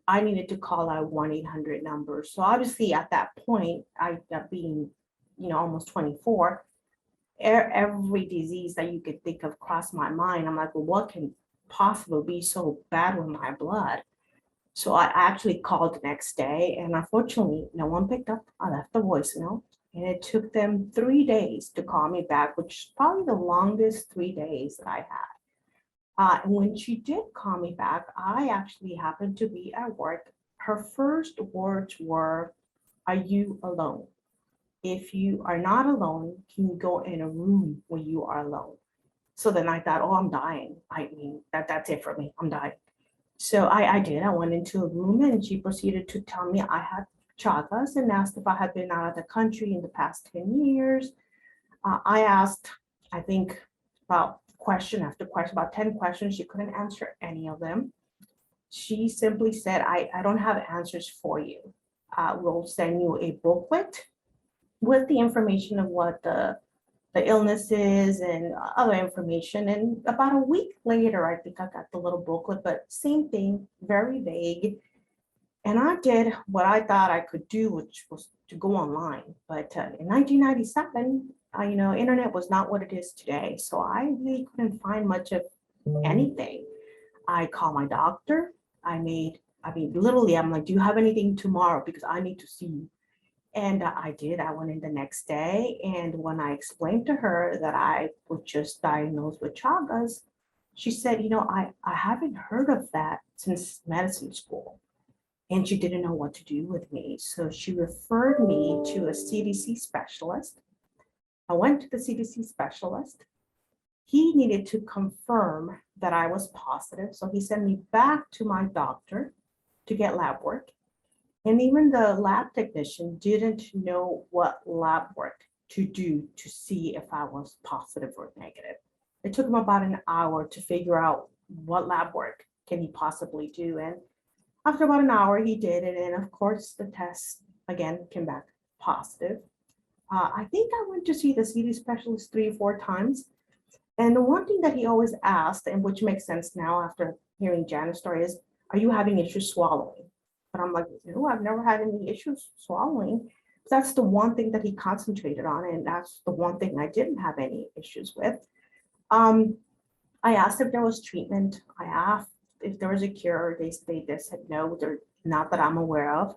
I needed to call out 1-800 number. So obviously at that point, I being, almost 24, every disease that you could think of crossed my mind. I'm like, well, what can possibly be so bad with my blood? So I actually called the next day, and unfortunately, no one picked up. I left a voicemail, and it took them 3 days to call me back, which is probably the longest 3 days that I had. And when she did call me back, I actually happened to be at work. Her first words were, "Are you alone? If you are not alone, can you go in a room where you are alone?" So then I thought, oh, I'm dying. I mean, that's it for me. I'm dying. So I did. I went into a room, and she proceeded to tell me I had Chagas and asked if I had been out of the country in the past 10 years. I asked, I think, about question after question, about 10 questions. She couldn't answer any of them. She simply said, I don't have answers for you. We'll send you a booklet with the information of what the illness is and other information. And about a week later, I think I got the little booklet, but same thing, very vague. And I did what I thought I could do, which was to go online. But in 1997, internet was not what it is today. So I really couldn't find much of anything. I called my doctor. Literally, I'm like, do you have anything tomorrow? Because I need to see you. And I did. I went in the next day. And when I explained to her that I was just diagnosed with Chagas, she said, I haven't heard of that since medicine school. And she didn't know what to do with me. So she referred me to a CDC specialist. I went to the CDC specialist. he needed to confirm that I was positive. So he sent me back to my doctor to get lab work. And even the lab technician didn't know what lab work to do to see if I was positive or negative. It took him about an hour to figure out what lab work can he possibly do. And after about an hour, he did it. And of course, the test again came back positive. I think I went to see the CD specialist 3 or 4 times. And the one thing that he always asked, and which makes sense now after hearing Janet's story, is, are you having issues swallowing? But I'm like, no, I've never had any issues swallowing. That's the one thing that he concentrated on. And that's the one thing I didn't have any issues with. I asked if there was treatment. I asked if there was a cure. They said no, they're not that I'm aware of.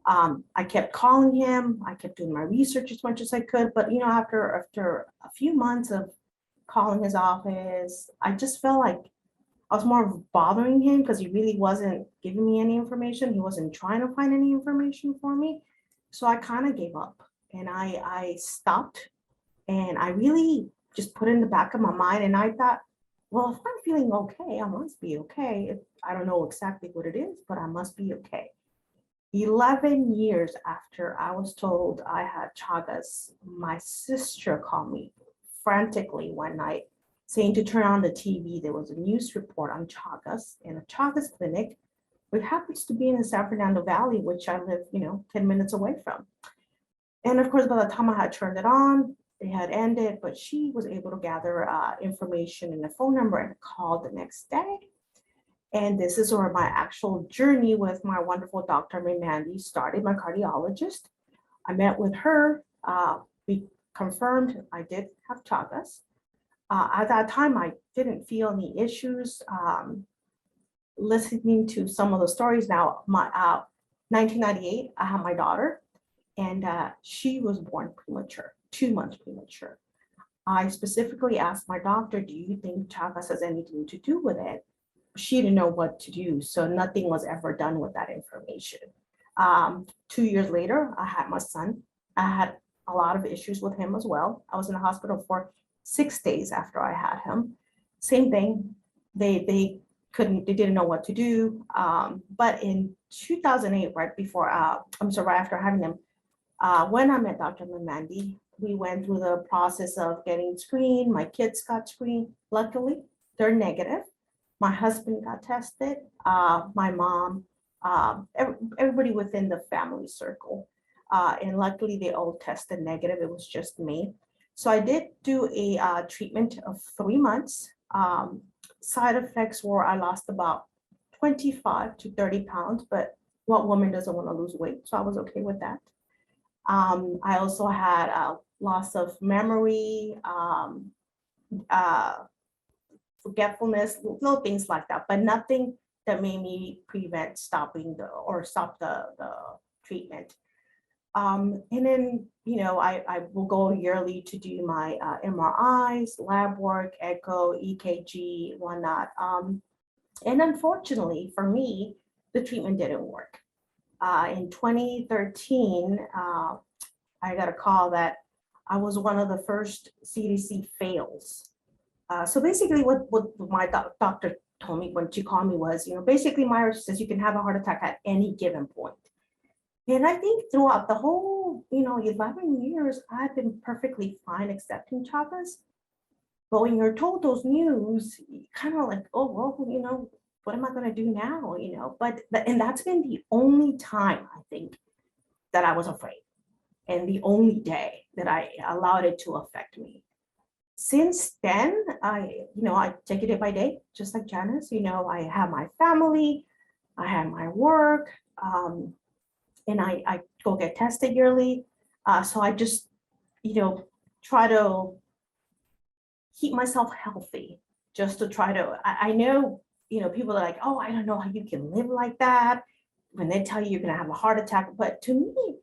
I kept calling him. I kept doing my research as much as I could. But after a few months of calling his office, I just felt like I was more bothering him because he really wasn't giving me any information. He wasn't trying to find any information for me. So I kind of gave up and I stopped, and I really just put it in the back of my mind. And I thought, well, if I'm feeling okay, I must be okay. I don't know exactly what it is, but I must be okay. 11 years after I was told I had Chagas, my sister called me frantically one night saying to turn on the TV. There was a news report on Chagas in a Chagas clinic, which happens to be in the San Fernando Valley, which I live, 10 minutes away from. And of course, by the time I had turned it on, it had ended, but she was able to gather information and a phone number and called the next day. And this is where my actual journey with my wonderful Dr. Mandy started, my cardiologist. I met with her. We confirmed I did have Chagas. At that time, I didn't feel any issues. Listening to some of the stories now, 1998, I had my daughter, and she was born premature, 2 months premature. I specifically asked my doctor, do you think Chagas has anything to do with it? She didn't know what to do, so nothing was ever done with that information. 2 years later, I had my son. I had a lot of issues with him as well. I was in the hospital for 6 days after I had him. Same thing, they didn't know what to do. But in 2008, right after having him, when I met Dr. Mandy, we went through the process of getting screened. My kids got screened. Luckily, they're negative. My husband got tested, my mom, everybody within the family circle. And luckily they all tested negative. It was just me. So I did do a treatment of 3 months. Side effects were I lost about 25 to 30 pounds, but what woman doesn't want to lose weight? So I was okay with that. I also had a loss of memory, forgetfulness, little things like that, but nothing that made me stop the treatment. And then, I will go yearly to do my MRIs, lab work, echo, EKG, whatnot. And unfortunately for me, the treatment didn't work. In 2013, I got a call that I was one of the first CDC fails. So basically what my doctor told me when she called me was, basically Myra says you can have a heart attack at any given point. And I think throughout the whole, 11 years, I've been perfectly fine accepting Chagas. But when you're told those news, kind of like, oh, well, what am I going to do now? And that's been the only time I think that I was afraid, and the only day that I allowed it to affect me. Since then, I take it day by day, just like Janice. I have my family, I have my work, and I go get tested yearly. So I just, try to keep myself healthy, just to try to. I know, people are like, oh, I don't know how you can live like that when they tell you you're gonna have a heart attack. But to me,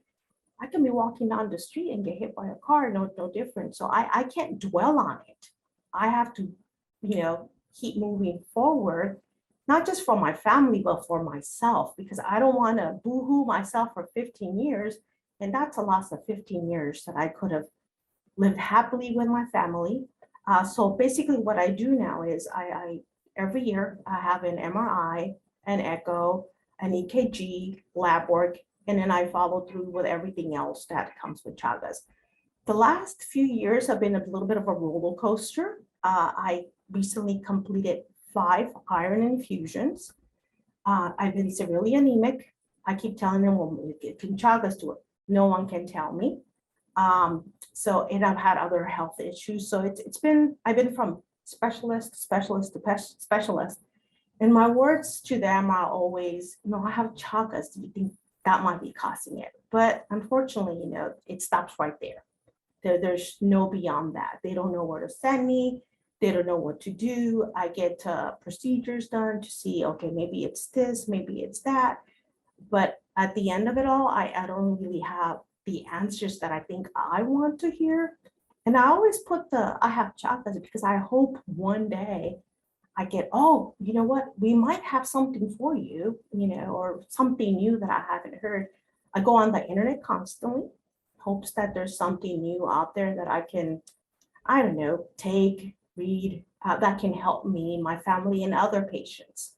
I can be walking down the street and get hit by a car, no different. So I can't dwell on it. I have to, keep moving forward, not just for my family, but for myself, because I don't want to boohoo myself for 15 years. And that's a loss of 15 years that I could have lived happily with my family, So basically what I do now is I every year I have an MRI, an echo, an EKG, lab work, and then I follow through with everything else that comes with Chagas. The last few years have been a little bit of a roller coaster. I recently completed 5 iron infusions. I've been severely anemic. I keep telling them, well, can Chagas do it? No one can tell me. And I've had other health issues. So I've been from specialist to specialist. And my words to them are always, I have Chagas. Do you think that might be causing it? But unfortunately, it stops right there. There's no beyond that. They don't know where to send me. They don't know what to do. I get procedures done to see, okay, maybe it's this, maybe it's that. But at the end of it all, I don't really have the answers that I think I want to hear. And I always put I have Chagas because I hope one day I get, oh, you know what, we might have something for you, or something new that I haven't heard. I go on the internet constantly, hopes that there's something new out there that I can, I don't know, take, read, that can help me, my family, and other patients.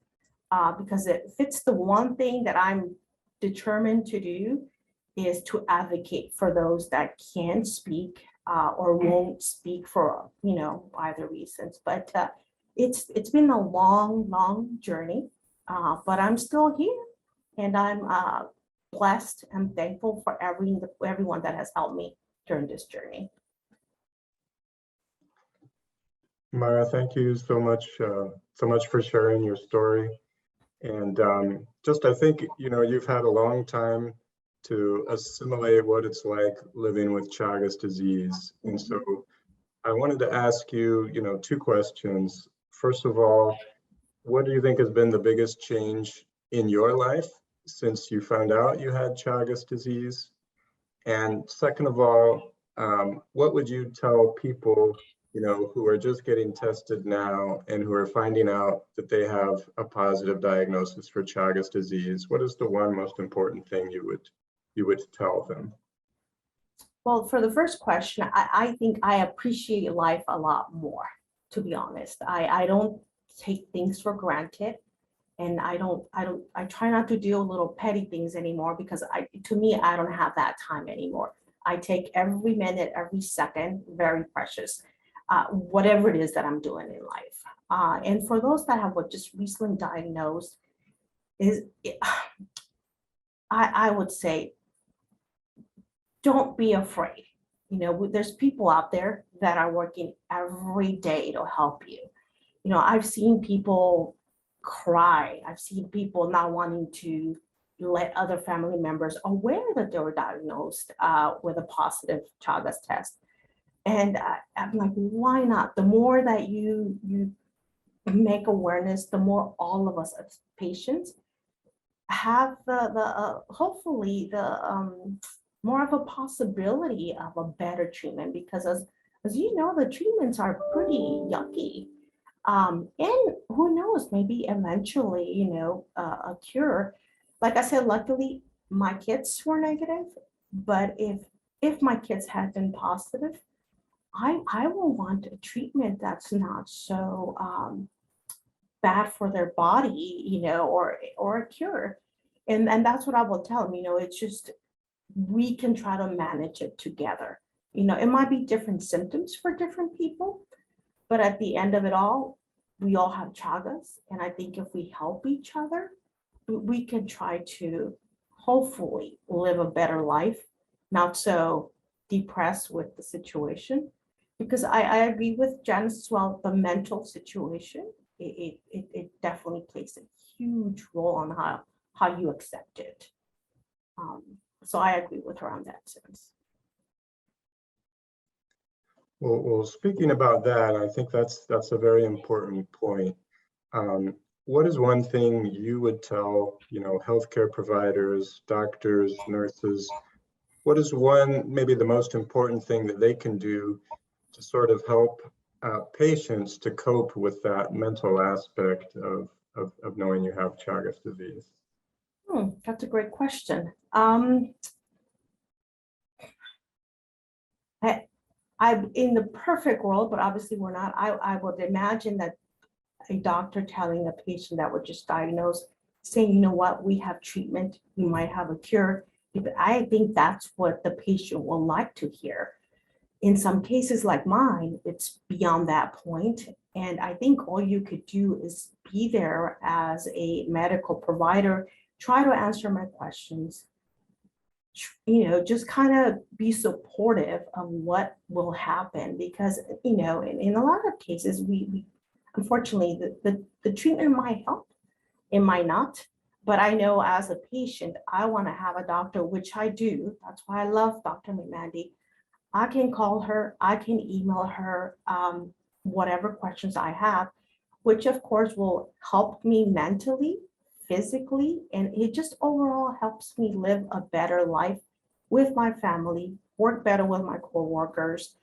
Because if it's the one thing that I'm determined to do is to advocate for those that can't speak or won't speak for, either reasons. But it's been a long journey, but I'm still here, and I'm blessed and thankful for everyone that has helped me during this journey. Mara, thank you so much for sharing your story. And I think, you've had a long time to assimilate what it's like living with Chagas disease. And so I wanted to ask you, 2 questions. First of all, what do you think has been the biggest change in your life since you found out you had Chagas disease? And second of all, what would you tell people who are just getting tested now and who are finding out that they have a positive diagnosis for Chagas disease? What is the one most important thing you would tell them? Well, for the first question, I think I appreciate life a lot more, to be honest. I don't take things for granted, and I try not to do little petty things anymore, because to me, I don't have that time anymore. I take every minute, every second very precious. Whatever it is that I'm doing in life. And for those that have just recently diagnosed, I would say, don't be afraid. There's people out there that are working every day to help you. I've seen people cry. I've seen people not wanting to let other family members aware that they were diagnosed with a positive Chagas test. And I'm like, why not? The more that you make awareness, the more all of us as patients have hopefully more of a possibility of a better treatment, because as you know, the treatments are pretty yucky. And who knows, maybe eventually, a cure. Like I said, luckily my kids were negative, but if my kids had been positive, I will want a treatment that's not so bad for their body, or a cure. And that's what I will tell them, it's just, we can try to manage it together. It might be different symptoms for different people, but at the end of it all, we all have Chagas. And I think if we help each other, we can try to hopefully live a better life, not so depressed with the situation. Because I agree with Janice as well, the mental situation, it definitely plays a huge role on how you accept it. So I agree with her on that sense. Well, speaking about that, I think that's a very important point. What is one thing you would tell, healthcare providers, doctors, nurses? What is maybe the most important thing that they can do to sort of help patients to cope with that mental aspect of knowing you have Chagas disease? That's a great in the perfect world, but obviously we're not, I would imagine that a doctor telling a patient that was just diagnosed, saying, you know what, we have treatment, you might have a cure. I think that's what the patient will like to hear. In some cases like mine, it's beyond that point. And I think all you could do is be there as a medical provider, try to answer my questions, you know, just kind of be supportive of what will happen, because, you know, in a lot of cases, we unfortunately, the treatment might help, it might not. But I know as a patient, I want to have a doctor, which I do. That's why I love Dr. McMandy. I can call her, I can email her, whatever questions I have, which of course will help me mentally, physically, and it just overall helps me live a better life with my family, work better with my coworkers,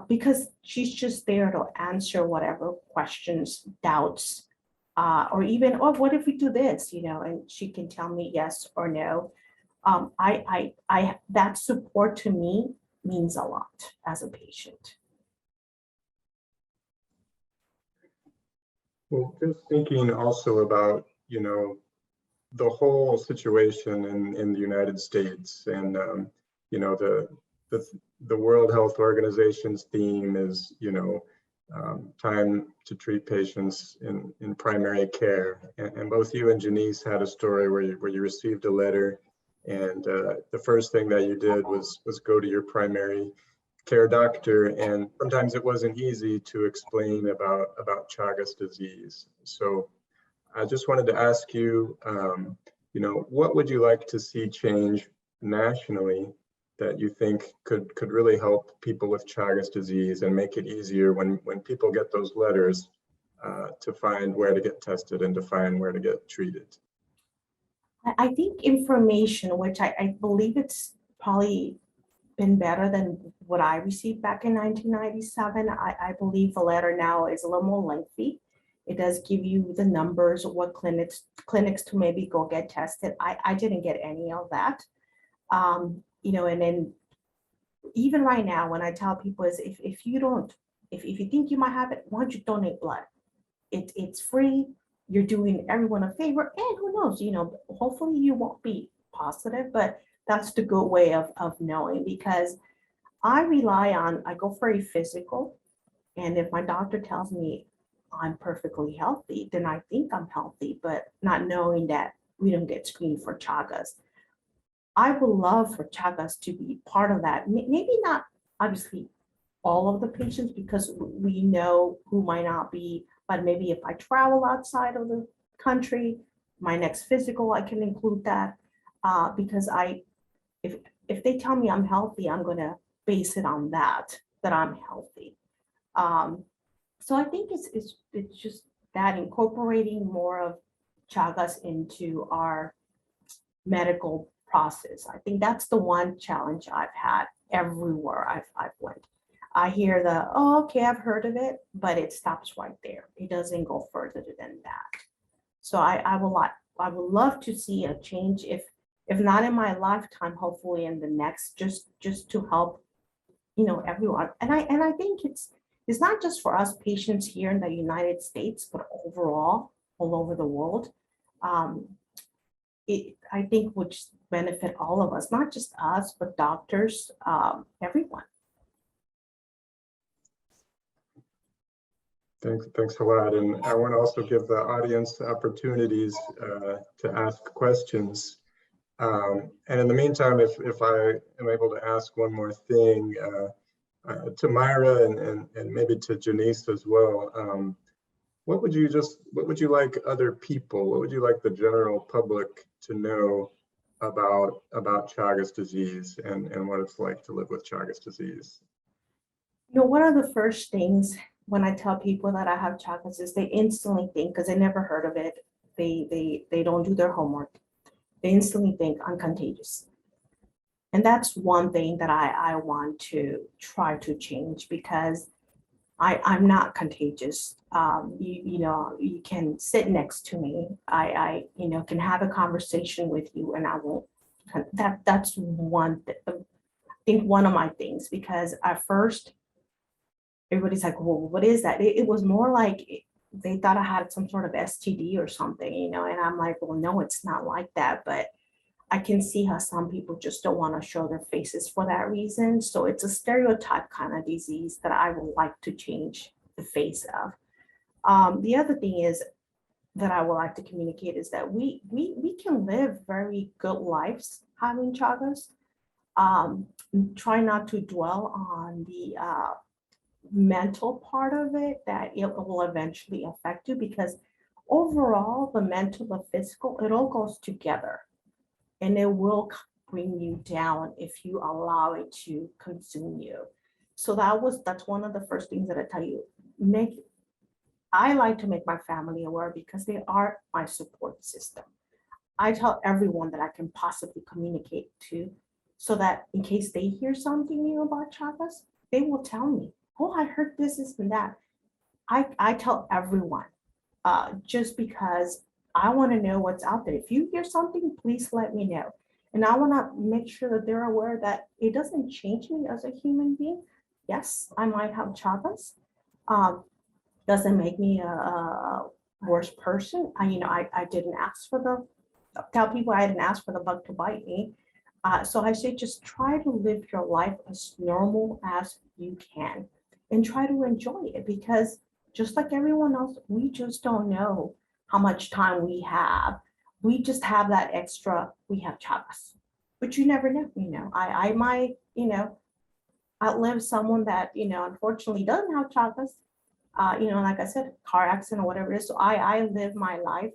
because she's just there to answer whatever questions, doubts, or even, oh, what if we do this, you know, and she can tell me yes or no. That support to me means a lot as a patient. Well, just thinking also about, you know, the whole situation in the United States, and you know, the World Health Organization's theme is, you know, time to treat patients in primary care. And both you and Janice had a story where you received a letter, and the first thing that you did was go to your primary care doctor, and sometimes it wasn't easy to explain about Chagas disease. So I just wanted to ask you, you know, what would you like to see change nationally that you think could really help people with Chagas disease and make it easier when people get those letters to find where to get tested and to find where to get treated? I think information, which I believe it's probably been better than what I received back in 1997. I believe the letter now is a little more lengthy. It does give you the numbers of what clinics to maybe go get tested. I didn't get any of that. You know, and then even right now, when I tell people is if you think you might have it, why don't you donate blood? It's free. You're doing everyone a favor, and who knows, you know, hopefully you won't be positive, but that's the good way of knowing, because I go for a physical, and if my doctor tells me I'm perfectly healthy, then I think I'm healthy, but not knowing that we don't get screened for Chagas. I would love for Chagas to be part of that. Maybe not obviously all of the patients, because we know who might not be, but maybe if I travel outside of the country, my next physical, I can include that, because if they tell me I'm healthy, I'm going to base it on that I'm healthy. So I think it's just that incorporating more of Chagas into our medical process. I think that's the one challenge I've had everywhere I've went. I hear oh, okay, I've heard of it, but it stops right there. It doesn't go further than that. So I would love to see a change, if not in my lifetime, hopefully in the next, just to help, you know, everyone. And I think it's not just for us patients here in the United States, but overall, all over the world. I think would just benefit all of us, not just us, but doctors, everyone. Thanks a lot. And I want to also give the audience opportunities to ask questions. And in the meantime, if I am able to ask one more thing to Myra and maybe to Janice as well, what would you like other people, what would you like the general public to know about Chagas disease and what it's like to live with Chagas disease? You know, one of the first things when I tell people that I have Chagas is they instantly think, because they never heard of it, they don't do their homework. They instantly think I'm contagious. And that's one thing that I want to try to change, because I'm not contagious. You know, you can sit next to me. I you know, can have a conversation with you, and I won't. That's one. I think one of my things, because at first everybody's like, well, what is that? It was more like they thought I had some sort of STD or something, you know, and I'm like, well, no, it's not like that. But I can see how some people just don't want to show their faces for that reason. So it's a stereotype kind of disease that I would like to change the face of. The other thing is that I would like to communicate is that we can live very good lives having Chagas. Try not to dwell on the mental part of it, that it will eventually affect you, because overall, the mental, the physical, it all goes together, and it will bring you down if you allow it to consume you. So that's one of the first things that I tell you. I like to make my family aware because they are my support system. I tell everyone that I can possibly communicate to, so that in case they hear something new about Chagas, they will tell me, oh, I heard this and that. I tell everyone, just because I want to know what's out there. If you hear something, please let me know. And I want to make sure that they're aware that it doesn't change me as a human being. Yes, I might have Chagas. Doesn't make me a worse person. I didn't ask for tell people I didn't ask for the bug to bite me. So I say just try to live your life as normal as you can and try to enjoy it, because just like everyone else, we just don't know how much time we have. We just have that extra, we have Chagas, but you never know, I might, outlive someone that, unfortunately doesn't have Chagas. Like I said, car accident or whatever it is. So I live my life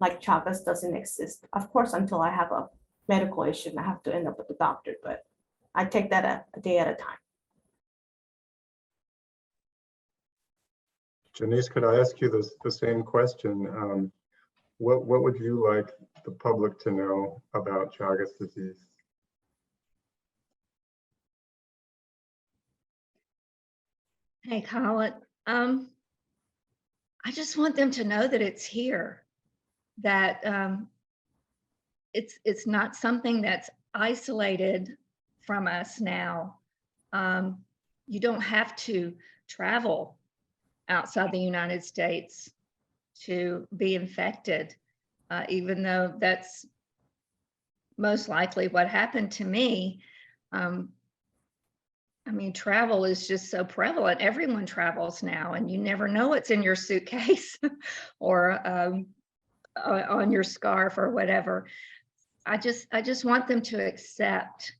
like Chagas doesn't exist. Of course, until I have a medical issue and I have to end up with the doctor, but I take that a day at a time. Janice, could I ask you the same question? What would you like the public to know about Chagas disease? Hey, Colin. I just want them to know that it's here, that it's not something that's isolated from us now. You don't have to travel outside the United States to be infected, even though that's most likely what happened to me. I mean, travel is just so prevalent. Everyone travels now, and you never know what's in your suitcase or on your scarf or whatever. I just want them to accept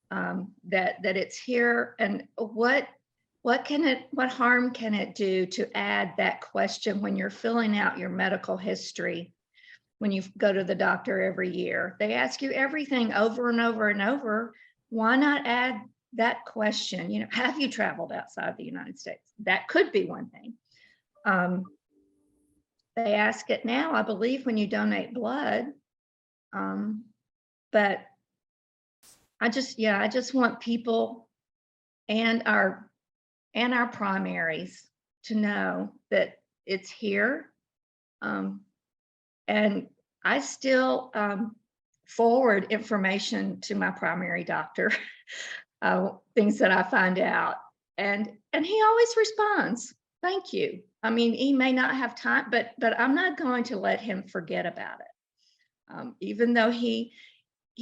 that it's here, and what harm can it do to add that question when you're filling out your medical history, when you go to the doctor every year? They ask you everything over and over and over. Why not add that question? Have you traveled outside the United States? That could be one thing. They ask it now, I believe, when you donate blood. But I just want people and our primaries to know that it's here. And I still forward information to my primary doctor, things that I find out, and he always responds, thank you. I mean, he may not have time, but I'm not going to let him forget about it. Even though he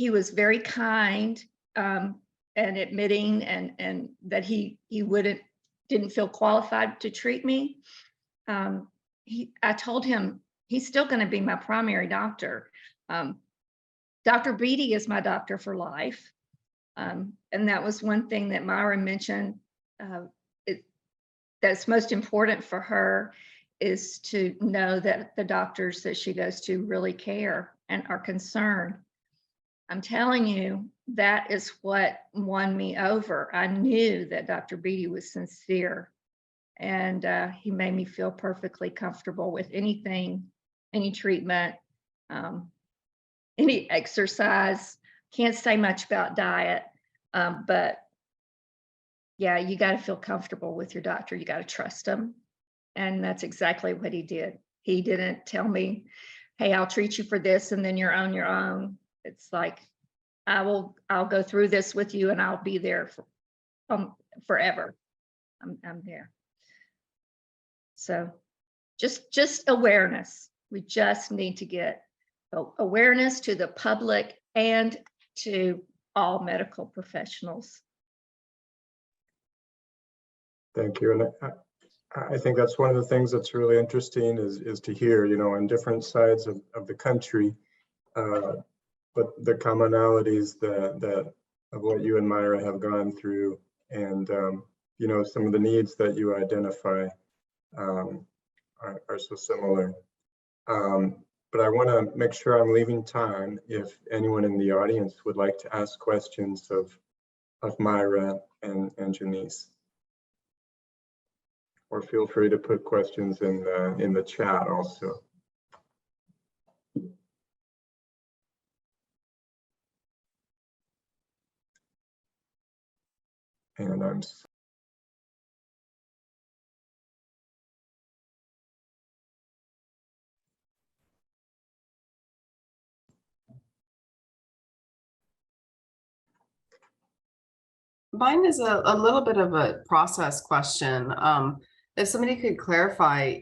was very kind and admitting and that he didn't feel qualified to treat me. I told him he's still going to be my primary doctor. Dr. Beatty is my doctor for life. And that was one thing that Myra mentioned. That's most important for her, is to know that the doctors that she goes to really care and are concerned. I'm telling you, that is what won me over. I knew that Dr. Beatty was sincere, and he made me feel perfectly comfortable with anything, any treatment, any exercise. Can't say much about diet, but yeah, you got to feel comfortable with your doctor. You got to trust him. And that's exactly what he did. He didn't tell me, hey, I'll treat you for this and then you're on your own. It's like, I'll go through this with you and I'll be there for, forever. I'm there. So just awareness. We just need to get awareness to the public and to all medical professionals. Thank you. And I think that's one of the things that's really interesting is to hear, you know, on different sides of the country, but the commonalities that of what you and Myra have gone through, and you know, some of the needs that you identify are so similar. But I want to make sure I'm leaving time if anyone in the audience would like to ask questions of Myra and Janice. Or feel free to put questions in the chat also. And I'm Mine is a little bit of a process question. If somebody could clarify,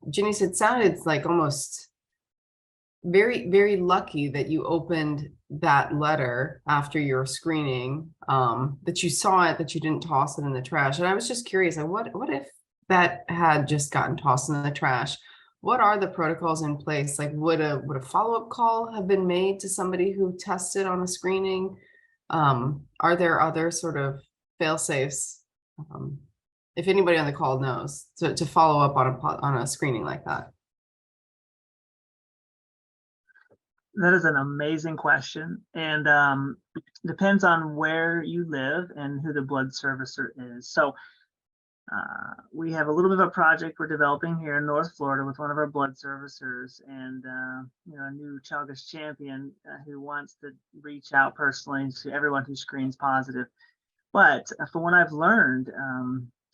Janice, it sounded like almost very, very lucky that you opened that letter after your screening, that you saw it, that you didn't toss it in the trash. And I was just curious, what if that had just gotten tossed in the trash? What are the protocols in place? Like, would a follow-up call have been made to somebody who tested on a screening? Are there other sort of fail-safes, if anybody on the call knows, to follow up on a screening like that? That is an amazing question, and depends on where you live and who the blood servicer is. So we have a little bit of a project we're developing here in North Florida with one of our blood servicers, and you know, a new Chagas champion who wants to reach out personally to everyone who screens positive. But from what I've learned,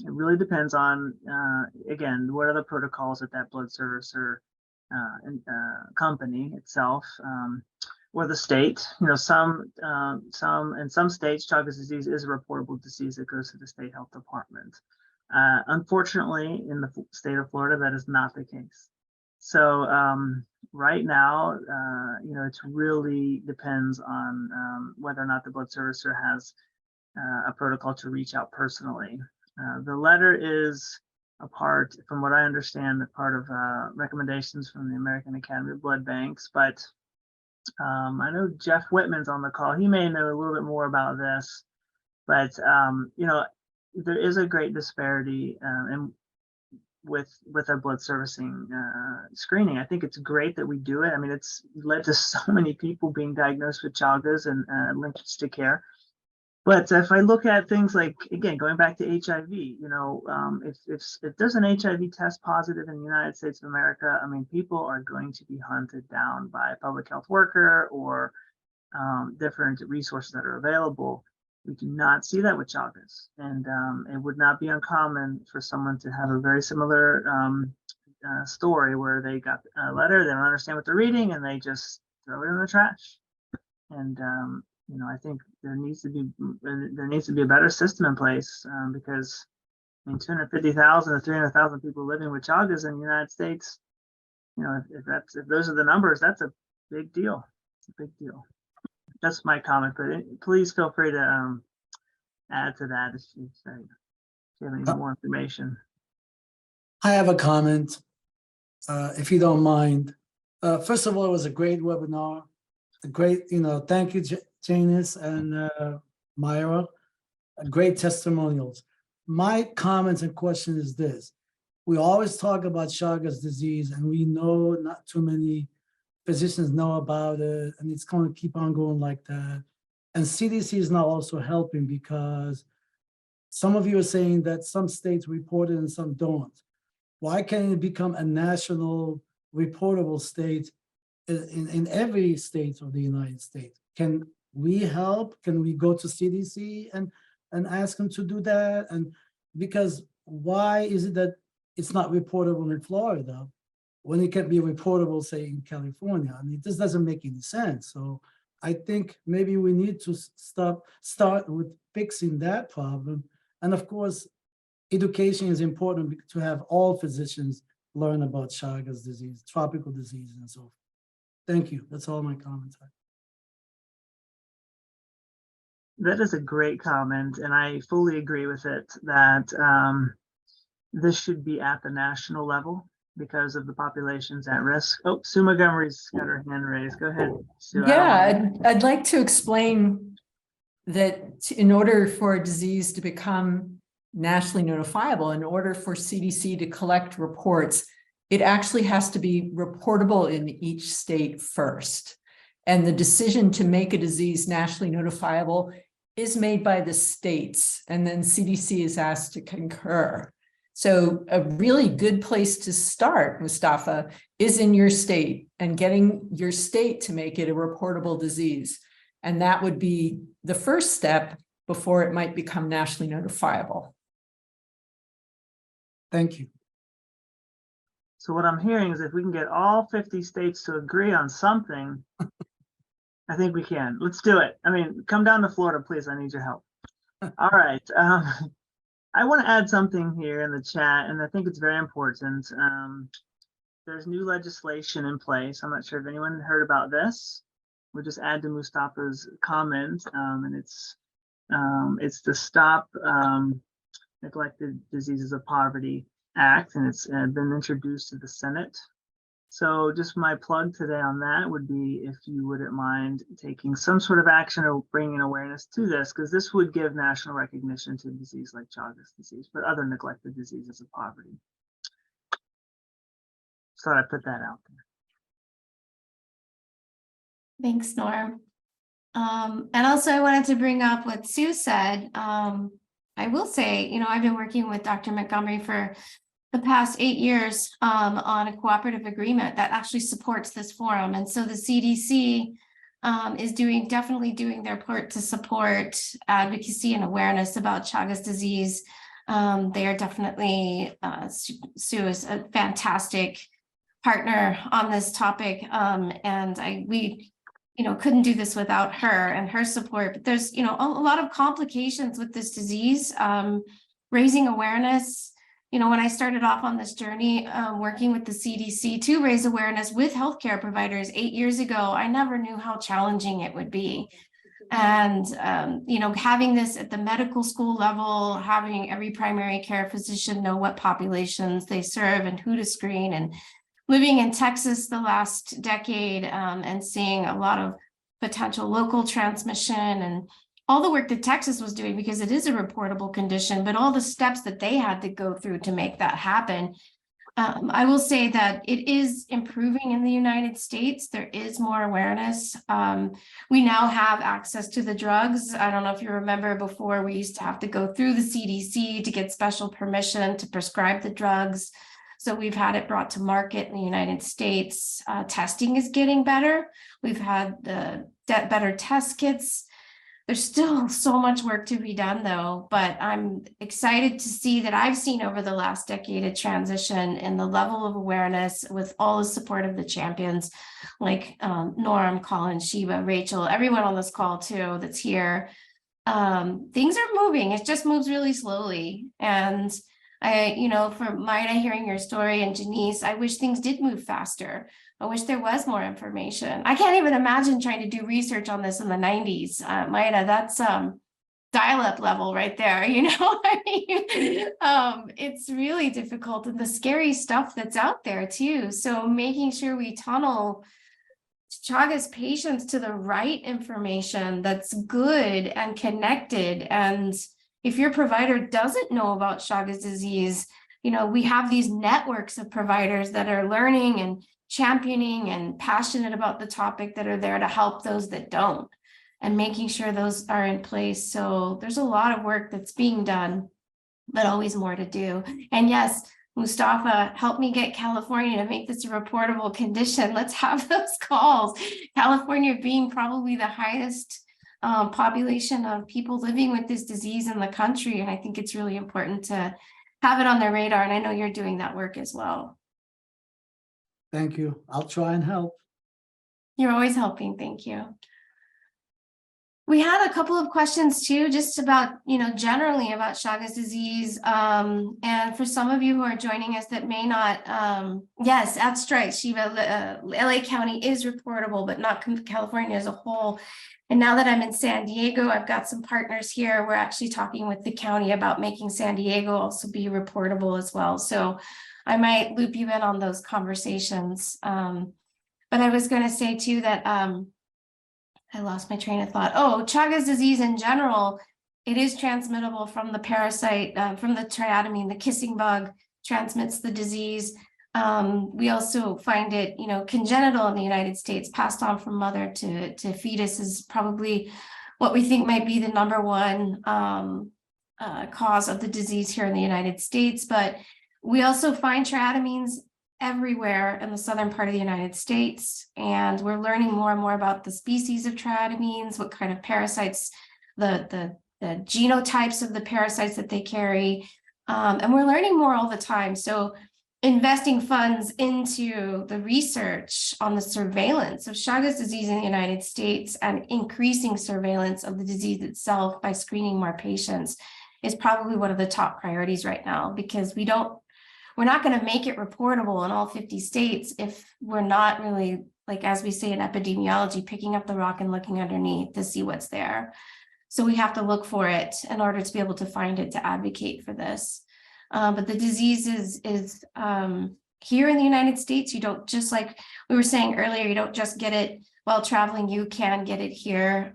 it really depends on again, what are the protocols at that blood servicer company itself, or the state. You know, some in some states, Chagas disease is a reportable disease that goes to the state health department. Unfortunately, in the state of Florida, that is not the case. So right now, you know, it really depends on whether or not the blood servicer has a protocol to reach out personally. The letter is a part, from what I understand, a part of recommendations from the American Academy of Blood Banks. But I know Jeff Whitman's on the call. He may know a little bit more about this. But you know, there is a great disparity with our blood servicing screening. I think it's great that we do it. I mean, it's led to so many people being diagnosed with Chagas and linkage to care. But if I look at things like, again, going back to HIV, you know, if there's an HIV test positive in the United States of America, I mean, people are going to be hunted down by a public health worker or different resources that are available. We do not see that with Chagas, and it would not be uncommon for someone to have a very similar story where they got a letter, they don't understand what they're reading, and they just throw it in the trash. And you know, I think there needs to be a better system in place, because I mean, 250,000 or 300,000 people living with Chagas in the United States. You know, if those are the numbers, that's a big deal. It's a big deal. That's my comment, but please feel free to add to that if you have any more information. I have a comment, if you don't mind. First of all, it was a great webinar. A great, you know, thank you, Janice and Myra. Great testimonials. My comments and question is this. We always talk about Chagas disease, and we know not too many physicians know about it, and it's going to keep on going like that. And CDC is now also helping, because some of you are saying that some states report it and some don't. Why can't it become a national reportable state in every state of the United States? Can we help? Can we go to CDC and ask them to do that? And because why is it that it's not reportable in Florida when it can be reportable, say, in California? I mean, this doesn't make any sense. So I think maybe we need to start with fixing that problem. And of course, education is important to have all physicians learn about Chagas disease, tropical disease, and so forth. Thank you. That's all my comments are. That is a great comment, and I fully agree with it that this should be at the national level because of the populations at risk. Oh, Sue Montgomery's got her hand raised. Go ahead, Sue. Yeah, I'd like to explain that in order for a disease to become nationally notifiable, in order for CDC to collect reports, it actually has to be reportable in each state first. And the decision to make a disease nationally notifiable is made by the states, and then CDC is asked to concur. So a really good place to start, Mustafa, is in your state and getting your state to make it a reportable disease. And that would be the first step before it might become nationally notifiable. Thank you. So what I'm hearing is if we can get all 50 states to agree on something, I think we can. Let's do it. I mean, come down to Florida, please. I need your help. All right. I want to add something here in the chat, and I think it's very important. There's new legislation in place. I'm not sure if anyone heard about this. We'll just add to Mustafa's comment, and it's the Stop Neglected Diseases of Poverty Act, and it's been introduced to the Senate. So just my plug today on that would be if you wouldn't mind taking some sort of action or bringing awareness to this, because this would give national recognition to a disease like Chagas disease, but other neglected diseases of poverty. So I put that out there. Thanks, Norm. And also I wanted to bring up what Sue said. I will say, you know, I've been working with Dr. Montgomery for the past 8 years on a cooperative agreement that actually supports this forum. And so the CDC is definitely doing their part to support advocacy and awareness about Chagas disease. They are definitely, Sue is a fantastic partner on this topic. And we couldn't do this without her and her support. But there's, a lot of complications with this disease, raising awareness. When I started off on this journey, working with the CDC to raise awareness with healthcare providers 8 years ago, I never knew how challenging it would be. And, having this at the medical school level, having every primary care physician know what populations they serve and who to screen, and living in Texas the last decade and seeing a lot of potential local transmission and all the work that Texas was doing, because it is a reportable condition, but all the steps that they had to go through to make that happen. I will say that it is improving in the United States. There is more awareness. We now have access to the drugs. I don't know if you remember before, we used to have to go through the CDC to get special permission to prescribe the drugs. So we've had it brought to market in the United States. Testing is getting better. We've had the better test kits. There's still so much work to be done though, but I'm excited to see that I've seen over the last decade a transition in the level of awareness with all the support of the champions like Norm, Colin, Sheba, Rachel, everyone on this call too that's here. Things are moving. It just moves really slowly. And for Maida hearing your story and Janice, I wish things did move faster. I wish there was more information. I can't even imagine trying to do research on this in the 90s. Maida, that's dial-up level right there, it's really difficult, and the scary stuff that's out there too. So making sure we tunnel Chagas patients to the right information that's good and connected. And if your provider doesn't know about Chagas disease, we have these networks of providers that are learning and championing and passionate about the topic that are there to help those that don't, and making sure those are in place. So there's a lot of work that's being done, but always more to do. And yes, Mustafa, help me get California to make this a reportable condition. Let's have those calls. California being probably the highest population of people living with this disease in the country. And I think it's really important to have it on their radar. And I know you're doing that work as well. Thank you. I'll try and help. You're always helping. Thank you. We had a couple of questions too, just about, generally about Chagas disease. And for some of you who are joining us that may not, yes, that's right, Shiva, LA County is reportable, but not California as a whole. And now that I'm in San Diego, I've got some partners here. We're actually talking with the county about making San Diego also be reportable as well. So I might loop you in on those conversations. But I was going to say too that, I lost my train of thought. Oh, Chagas disease in general, it is transmittable from the parasite, from the triatomine, the kissing bug transmits the disease. We also find it, congenital in the United States, passed on from mother to fetus is probably what we think might be the number one cause of the disease here in the United States. But we also find triatamines everywhere in the southern part of the United States. And we're learning more and more about the species of triatamines, what kind of parasites, the genotypes of the parasites that they carry. And we're learning more all the time. So investing funds into the research on the surveillance of Chagas disease in the United States and increasing surveillance of the disease itself by screening more patients is probably one of the top priorities right now, because we're not going to make it reportable in all 50 states if we're not really, like, as we say in epidemiology, picking up the rock and looking underneath to see what's there. So we have to look for it in order to be able to find it, to advocate for this. But the disease is here in the United States. You don't, just like we were saying earlier, you don't just get it while traveling, you can get it here.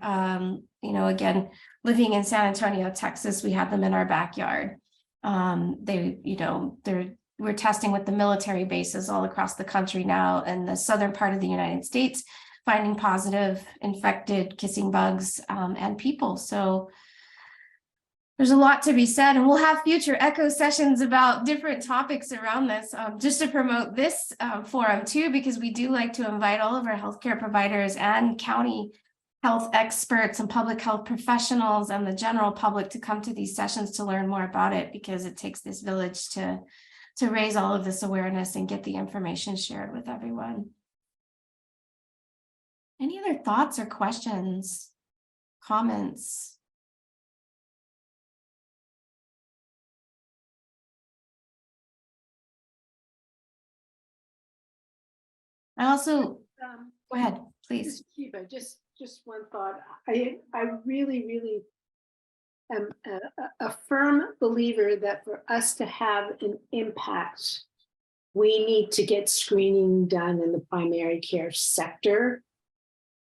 Again, living in San Antonio, Texas, we have them in our backyard. We're testing with the military bases all across the country now, and the southern part of the United States, finding positive infected kissing bugs and people. So there's a lot to be said, and we'll have future echo sessions about different topics around this, just to promote this forum too, because we do like to invite all of our healthcare providers and county health experts and public health professionals and the general public to come to these sessions to learn more about it, because it takes this village to raise all of this awareness and get the information shared with everyone. Any other thoughts or questions, comments? I also, go ahead, please. Kiva, just one thought. I really am a firm believer that for us to have an impact, we need to get screening done in the primary care sector.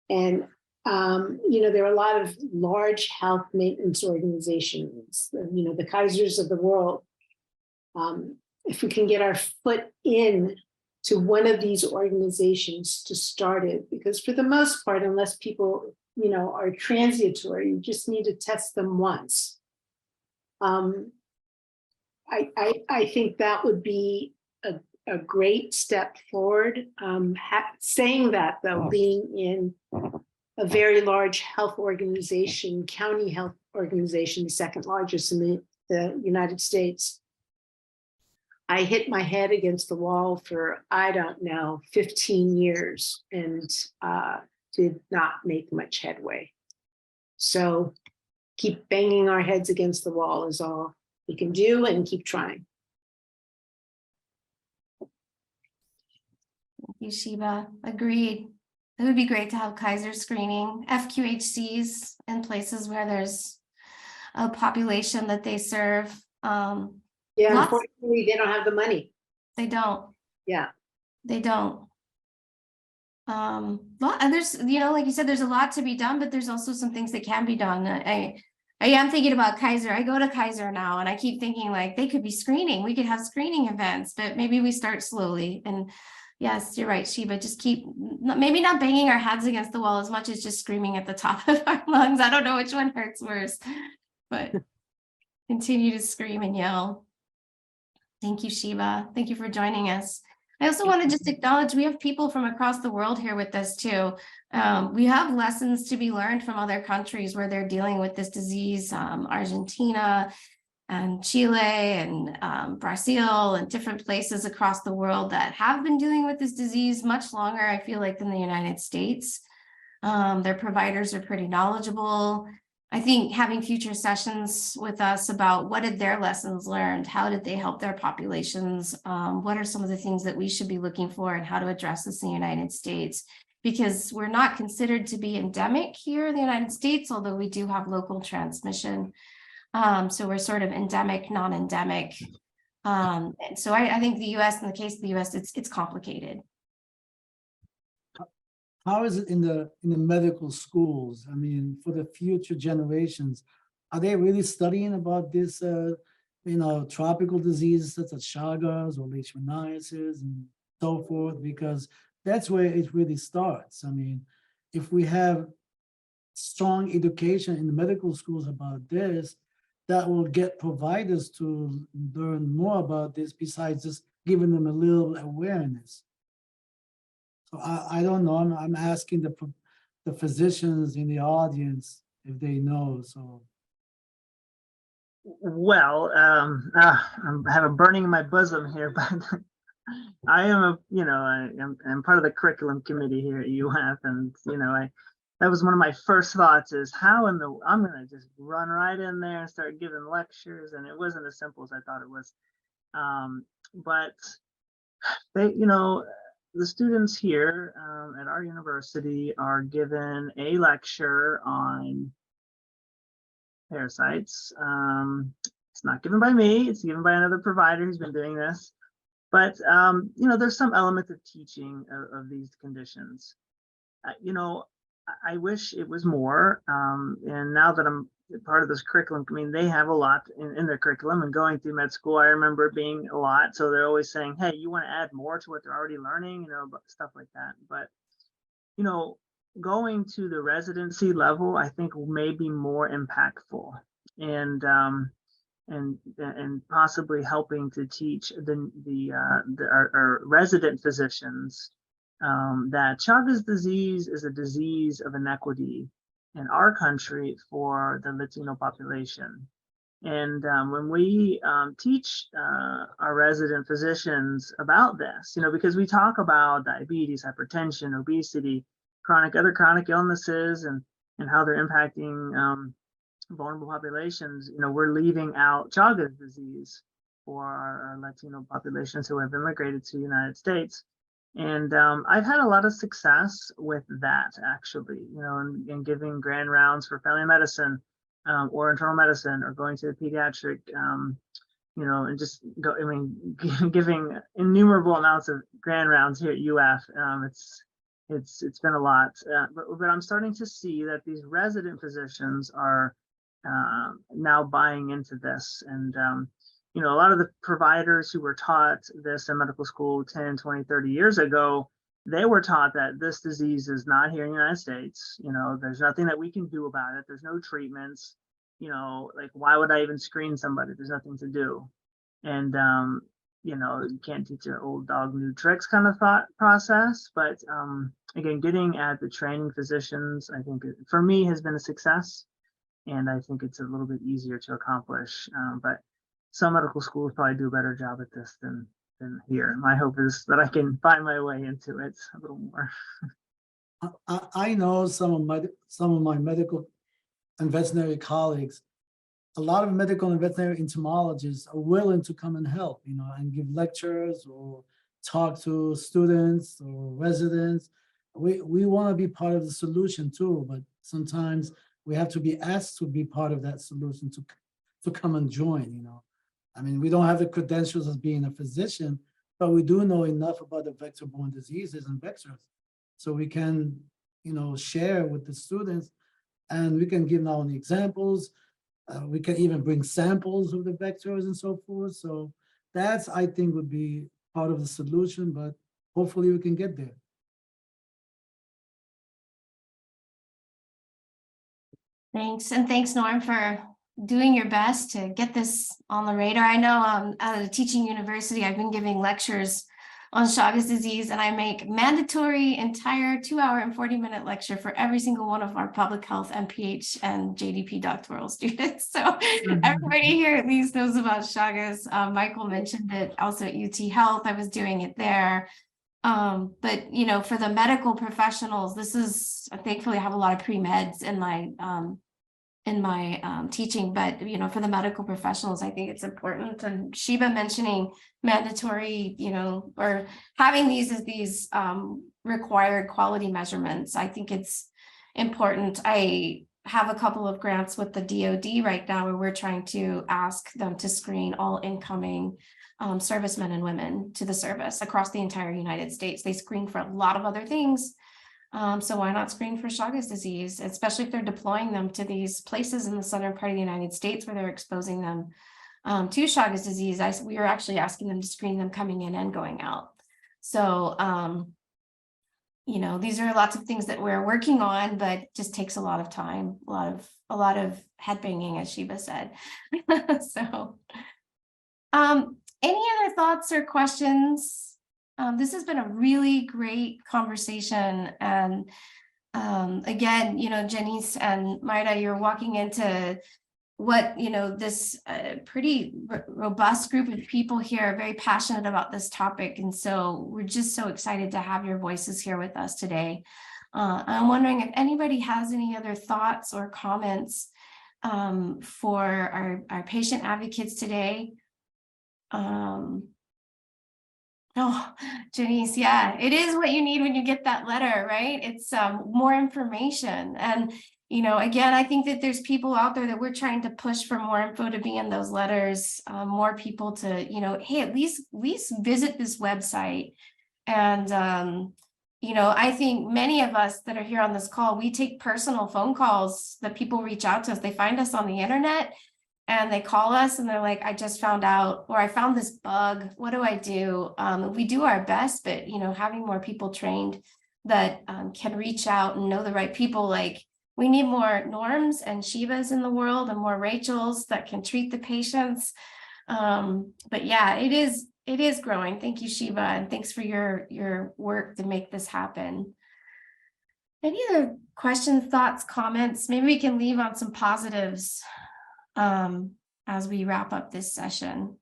And, there are a lot of large health maintenance organizations, the Kaisers of the world. If we can get our foot in to one of these organizations to start it, because for the most part, unless people are transitory, you just need to test them once. I think that would be a great step forward. Saying that, though, being in a very large health organization, county health organization, the second largest in the United States, I hit my head against the wall for, 15 years and did not make much headway. So keep banging our heads against the wall is all we can do, and keep trying. Thank you, Shiva. Agreed. It would be great to have Kaiser screening, FQHCs in places where there's a population that they serve. Unfortunately, they don't have the money. They don't. Yeah. They don't. And there's, like you said, there's a lot to be done, but there's also some things that can be done. I am thinking about Kaiser. I go to Kaiser now, and I keep thinking, like, they could be screening. We could have screening events, but maybe we start slowly. And yes, you're right, Shiva. Just keep, maybe not banging our heads against the wall as much as just screaming at the top of our lungs. I don't know which one hurts worse, but continue to scream and yell. Thank you, Shiva. Thank you for joining us. I also want to just acknowledge we have people from across the world here with us too. We have lessons to be learned from other countries where they're dealing with this disease, Argentina and Chile and Brazil and different places across the world that have been dealing with this disease much longer, I feel like, than the United States. Their providers are pretty knowledgeable. I think having future sessions with us about what did their lessons learned, how did they help their populations, what are some of the things that we should be looking for and how to address this in the United States, because we're not considered to be endemic here in the United States, although we do have local transmission. So we're sort of endemic, non-endemic. And so I think the US, in the case of the US, it's complicated. How is it in the medical schools? I mean, for the future generations, are they really studying about this, tropical diseases such as Chagas or leishmaniasis and so forth? Because that's where it really starts. I mean, if we have strong education in the medical schools about this, that will get providers to learn more about this besides just giving them a little awareness. So I don't know, I'm asking the physicians in the audience if they know, so. Well, I have a burning in my bosom here, but I am I'm part of the curriculum committee here at UF, and that was one of my first thoughts is I'm gonna just run right in there and start giving lectures, and it wasn't as simple as I thought it was. But they, the students here at our university are given a lecture on parasites. It's not given by me, it's given by another provider who's been doing this. But, there's some element of teaching of these conditions. I wish it was more. And now that I'm part of this curriculum, I mean, they have a lot in their curriculum, and going through med school, I remember it being a lot. So they're always saying, hey, you want to add more to what they're already learning, stuff like that. But, going to the residency level, I think may be more impactful, and possibly helping to teach our resident physicians that Chagas disease is a disease of inequity in our country for the Latino population. And when we teach our resident physicians about this, because we talk about diabetes, hypertension, obesity, other chronic illnesses, and how they're impacting vulnerable populations, we're leaving out Chagas disease for our Latino populations who have immigrated to the United States. And I've had a lot of success with that, actually, in giving grand rounds for family medicine or internal medicine, or going to the pediatric, and just giving innumerable amounts of grand rounds here at UF. It's been a lot, but I'm starting to see that these resident physicians are now buying into this. And a lot of the providers who were taught this in medical school 10, 20, 30 years ago, they were taught that this disease is not here in the United States. There's nothing that we can do about it. There's no treatments. Like, why would I even screen somebody? There's nothing to do. And you can't teach an old dog new tricks kind of thought process. But again, getting at the training physicians, I think for me has been a success. And I think it's a little bit easier to accomplish. But some medical schools probably do a better job at this than here. My hope is that I can find my way into it a little more. I know some of my medical and veterinary colleagues. A lot of medical and veterinary entomologists are willing to come and help, and give lectures or talk to students or residents. We want to be part of the solution too, but sometimes we have to be asked to be part of that solution to come and join. I mean, we don't have the credentials as being a physician, but we do know enough about the vector-borne diseases and vectors, so we can, share with the students, and we can give not only examples, we can even bring samples of the vectors and so forth. So that's, I think, would be part of the solution, but hopefully we can get there. Thanks. And thanks, Norm, for doing your best to get this on the radar. I know at a teaching university, I've been giving lectures on Chagas disease, and I make mandatory entire 2-hour and 40-minute lecture for every single one of our public health, MPH, and JDP doctoral students. So everybody here at least knows about Chagas. Michael mentioned it also at UT Health. I was doing it there. But you know, for the medical professionals, this is, thankfully I have a lot of pre-meds in my teaching, but you know, for the medical professionals, I think it's important. And Sheba mentioning mandatory, you know, or having these as these required quality measurements, I think it's important. I have a couple of grants with the DoD right now where we're trying to ask them to screen all incoming servicemen and women to the service across the entire United States. They screen for a lot of other things. So why not screen for Chagas disease, especially if they're deploying them to these places in the southern part of the United States where they're exposing them to Chagas disease. We were actually asking them to screen them coming in and going out. So, you know, these are lots of things that we're working on, but it just takes a lot of time, a lot of head banging, as Sheba said. So, any other thoughts or questions? This has been a really great conversation. And again, you know, Janice and Mayra, you're walking into what, you know, this pretty robust group of people here are very passionate about this topic. And so we're just so excited to have your voices here with us today. I'm wondering if anybody has any other thoughts or comments for our patient advocates today. Oh, Janice, yeah, it is what you need when you get that letter, right? It's more information. And, you know, again, I think that there's people out there that we're trying to push for more info to be in those letters, more people to, you know, hey, at least visit this website. And, you know, I think many of us that are here on this call, we take personal phone calls that people reach out to us. They find us on the internet and they call us and they're like, I just found out, or I found this bug. What do I do? We do our best, but, you know, having more people trained that can reach out and know the right people, like we need more Norms and Shivas in the world and more Rachels that can treat the patients. But yeah, it is growing. Thank you, Shiva, and thanks for your work to make this happen. Any other questions, thoughts, comments? Maybe we can leave on some positives as we wrap up this session.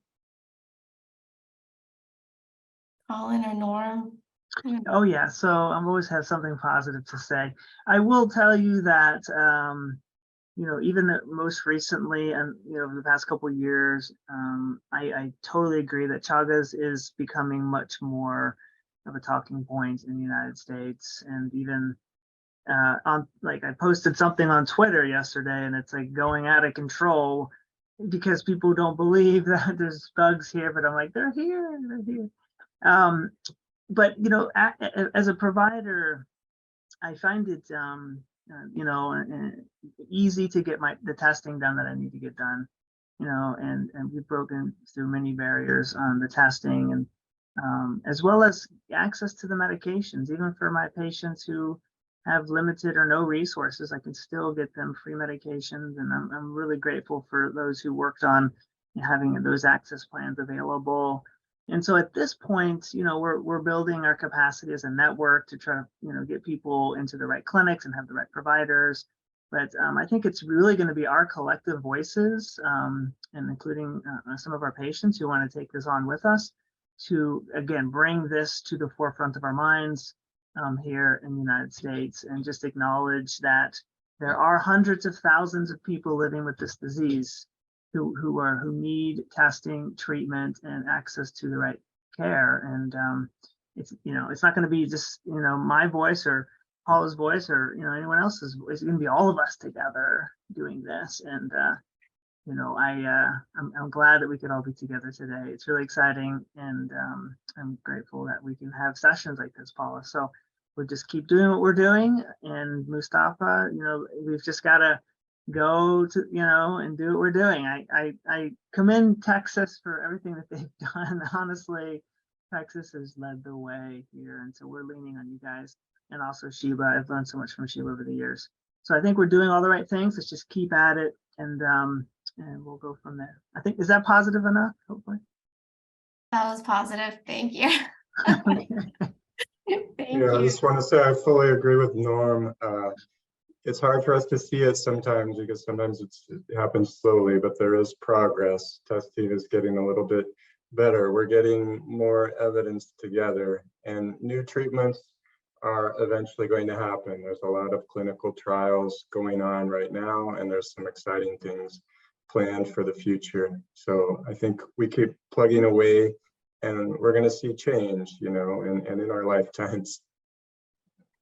Colin or Norm? Oh yeah, so I've always had something positive to say. I will tell you that you know, even most recently and, you know, over the past couple of years, I totally agree that Chagas is becoming much more of a talking point in the United States. And even like I posted something on Twitter yesterday and it's like going out of control because people don't believe that there's bugs here, but I'm like, they're here. But, you know, as a provider, I find it, you know, easy to get the testing done that I need to get done, you know, and we've broken through many barriers on the testing and as well as access to the medications. Even for my patients who have limited or no resources, I can still get them free medications. And I'm really grateful for those who worked on having those access plans available. And so at this point, you know, we're building our capacity as a network to try to, you know, get people into the right clinics and have the right providers. But I think it's really going to be our collective voices, and including some of our patients who want to take this on with us to, again, bring this to the forefront of our minds here in the United States and just acknowledge that there are hundreds of thousands of people living with this disease who need testing, treatment, and access to the right care. And it's, you know, it's not going to be just, you know, my voice or Paula's voice or, you know, anyone else's. It's going to be all of us together doing this. And you know, I'm glad that we could all be together today. It's really exciting, and I'm grateful that we can have sessions like this, Paula. So we'll just keep doing what we're doing. And Mustafa, you know, we've just got to go to, you know, and do what we're doing. I commend Texas for everything that they've done. Honestly, Texas has led the way here, and so we're leaning on you guys, and also Sheba. I've learned so much from Sheba over the years. So I think we're doing all the right things. Let's just keep at it, and we'll go from there. I think, is that positive enough? Hopefully. That was positive. Thank you. Thank you. I just want to say I fully agree with Norm. It's hard for us to see it sometimes because sometimes it happens slowly, but there is progress. Testing is getting a little bit better. We're getting more evidence together, and new treatments are eventually going to happen. There's a lot of clinical trials going on right now, and there's some exciting things planned for the future. So I think we keep plugging away, and we're going to see change, you know, and in our lifetimes.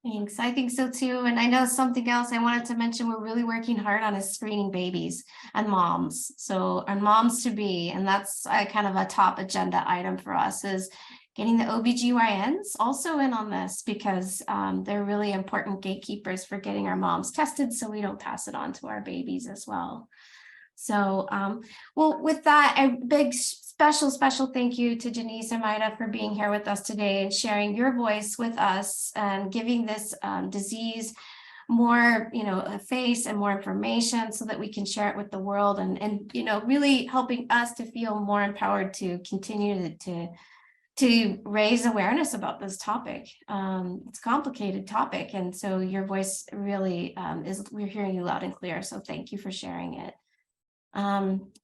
Thanks. I think so too. And I know something else I wanted to mention we're really working hard on is screening babies and moms. So, and moms to be, and that's kind of a top agenda item for us is getting the OBGYNs also in on this because they're really important gatekeepers for getting our moms tested so we don't pass it on to our babies as well. So, well, with that, a big special thank you to Janice and Maida for being here with us today and sharing your voice with us and giving this disease more, you know, a face and more information so that we can share it with the world and you know, really helping us to feel more empowered to continue to raise awareness about this topic. It's a complicated topic. And so your voice really we're hearing you loud and clear. So thank you for sharing it.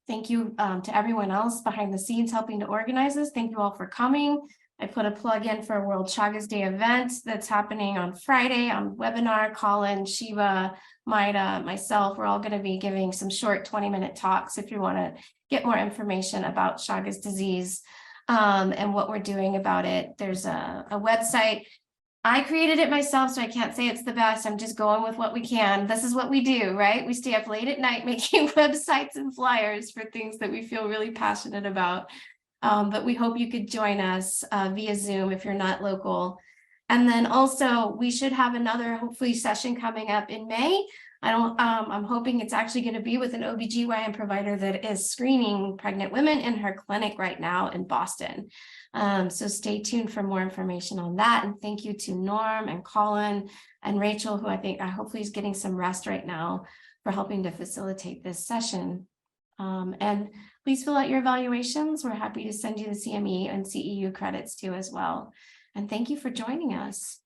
Thank you to everyone else behind the scenes helping to organize this. Thank you all for coming. I put a plug in for a World Chagas Day event that's happening on Friday on webinar. Colin, Shiva, Maida, myself, we're all going to be giving some short 20-minute talks if you want to get more information about Chagas disease and what we're doing about it. There's a website. I created it myself, so I can't say it's the best. I'm just going with what we can. This is what we do, right? We stay up late at night making websites and flyers for things that we feel really passionate about. But we hope you could join us via Zoom if you're not local. And then also we should have another hopefully session coming up in May. I'm hoping it's actually going to be with an OBGYN provider that is screening pregnant women in her clinic right now in Boston. So stay tuned for more information on that. And thank you to Norm and Colin and Rachel, who I hopefully is getting some rest right now for helping to facilitate this session. And please fill out your evaluations. We're happy to send you the CME and CEU credits too as well. And thank you for joining us.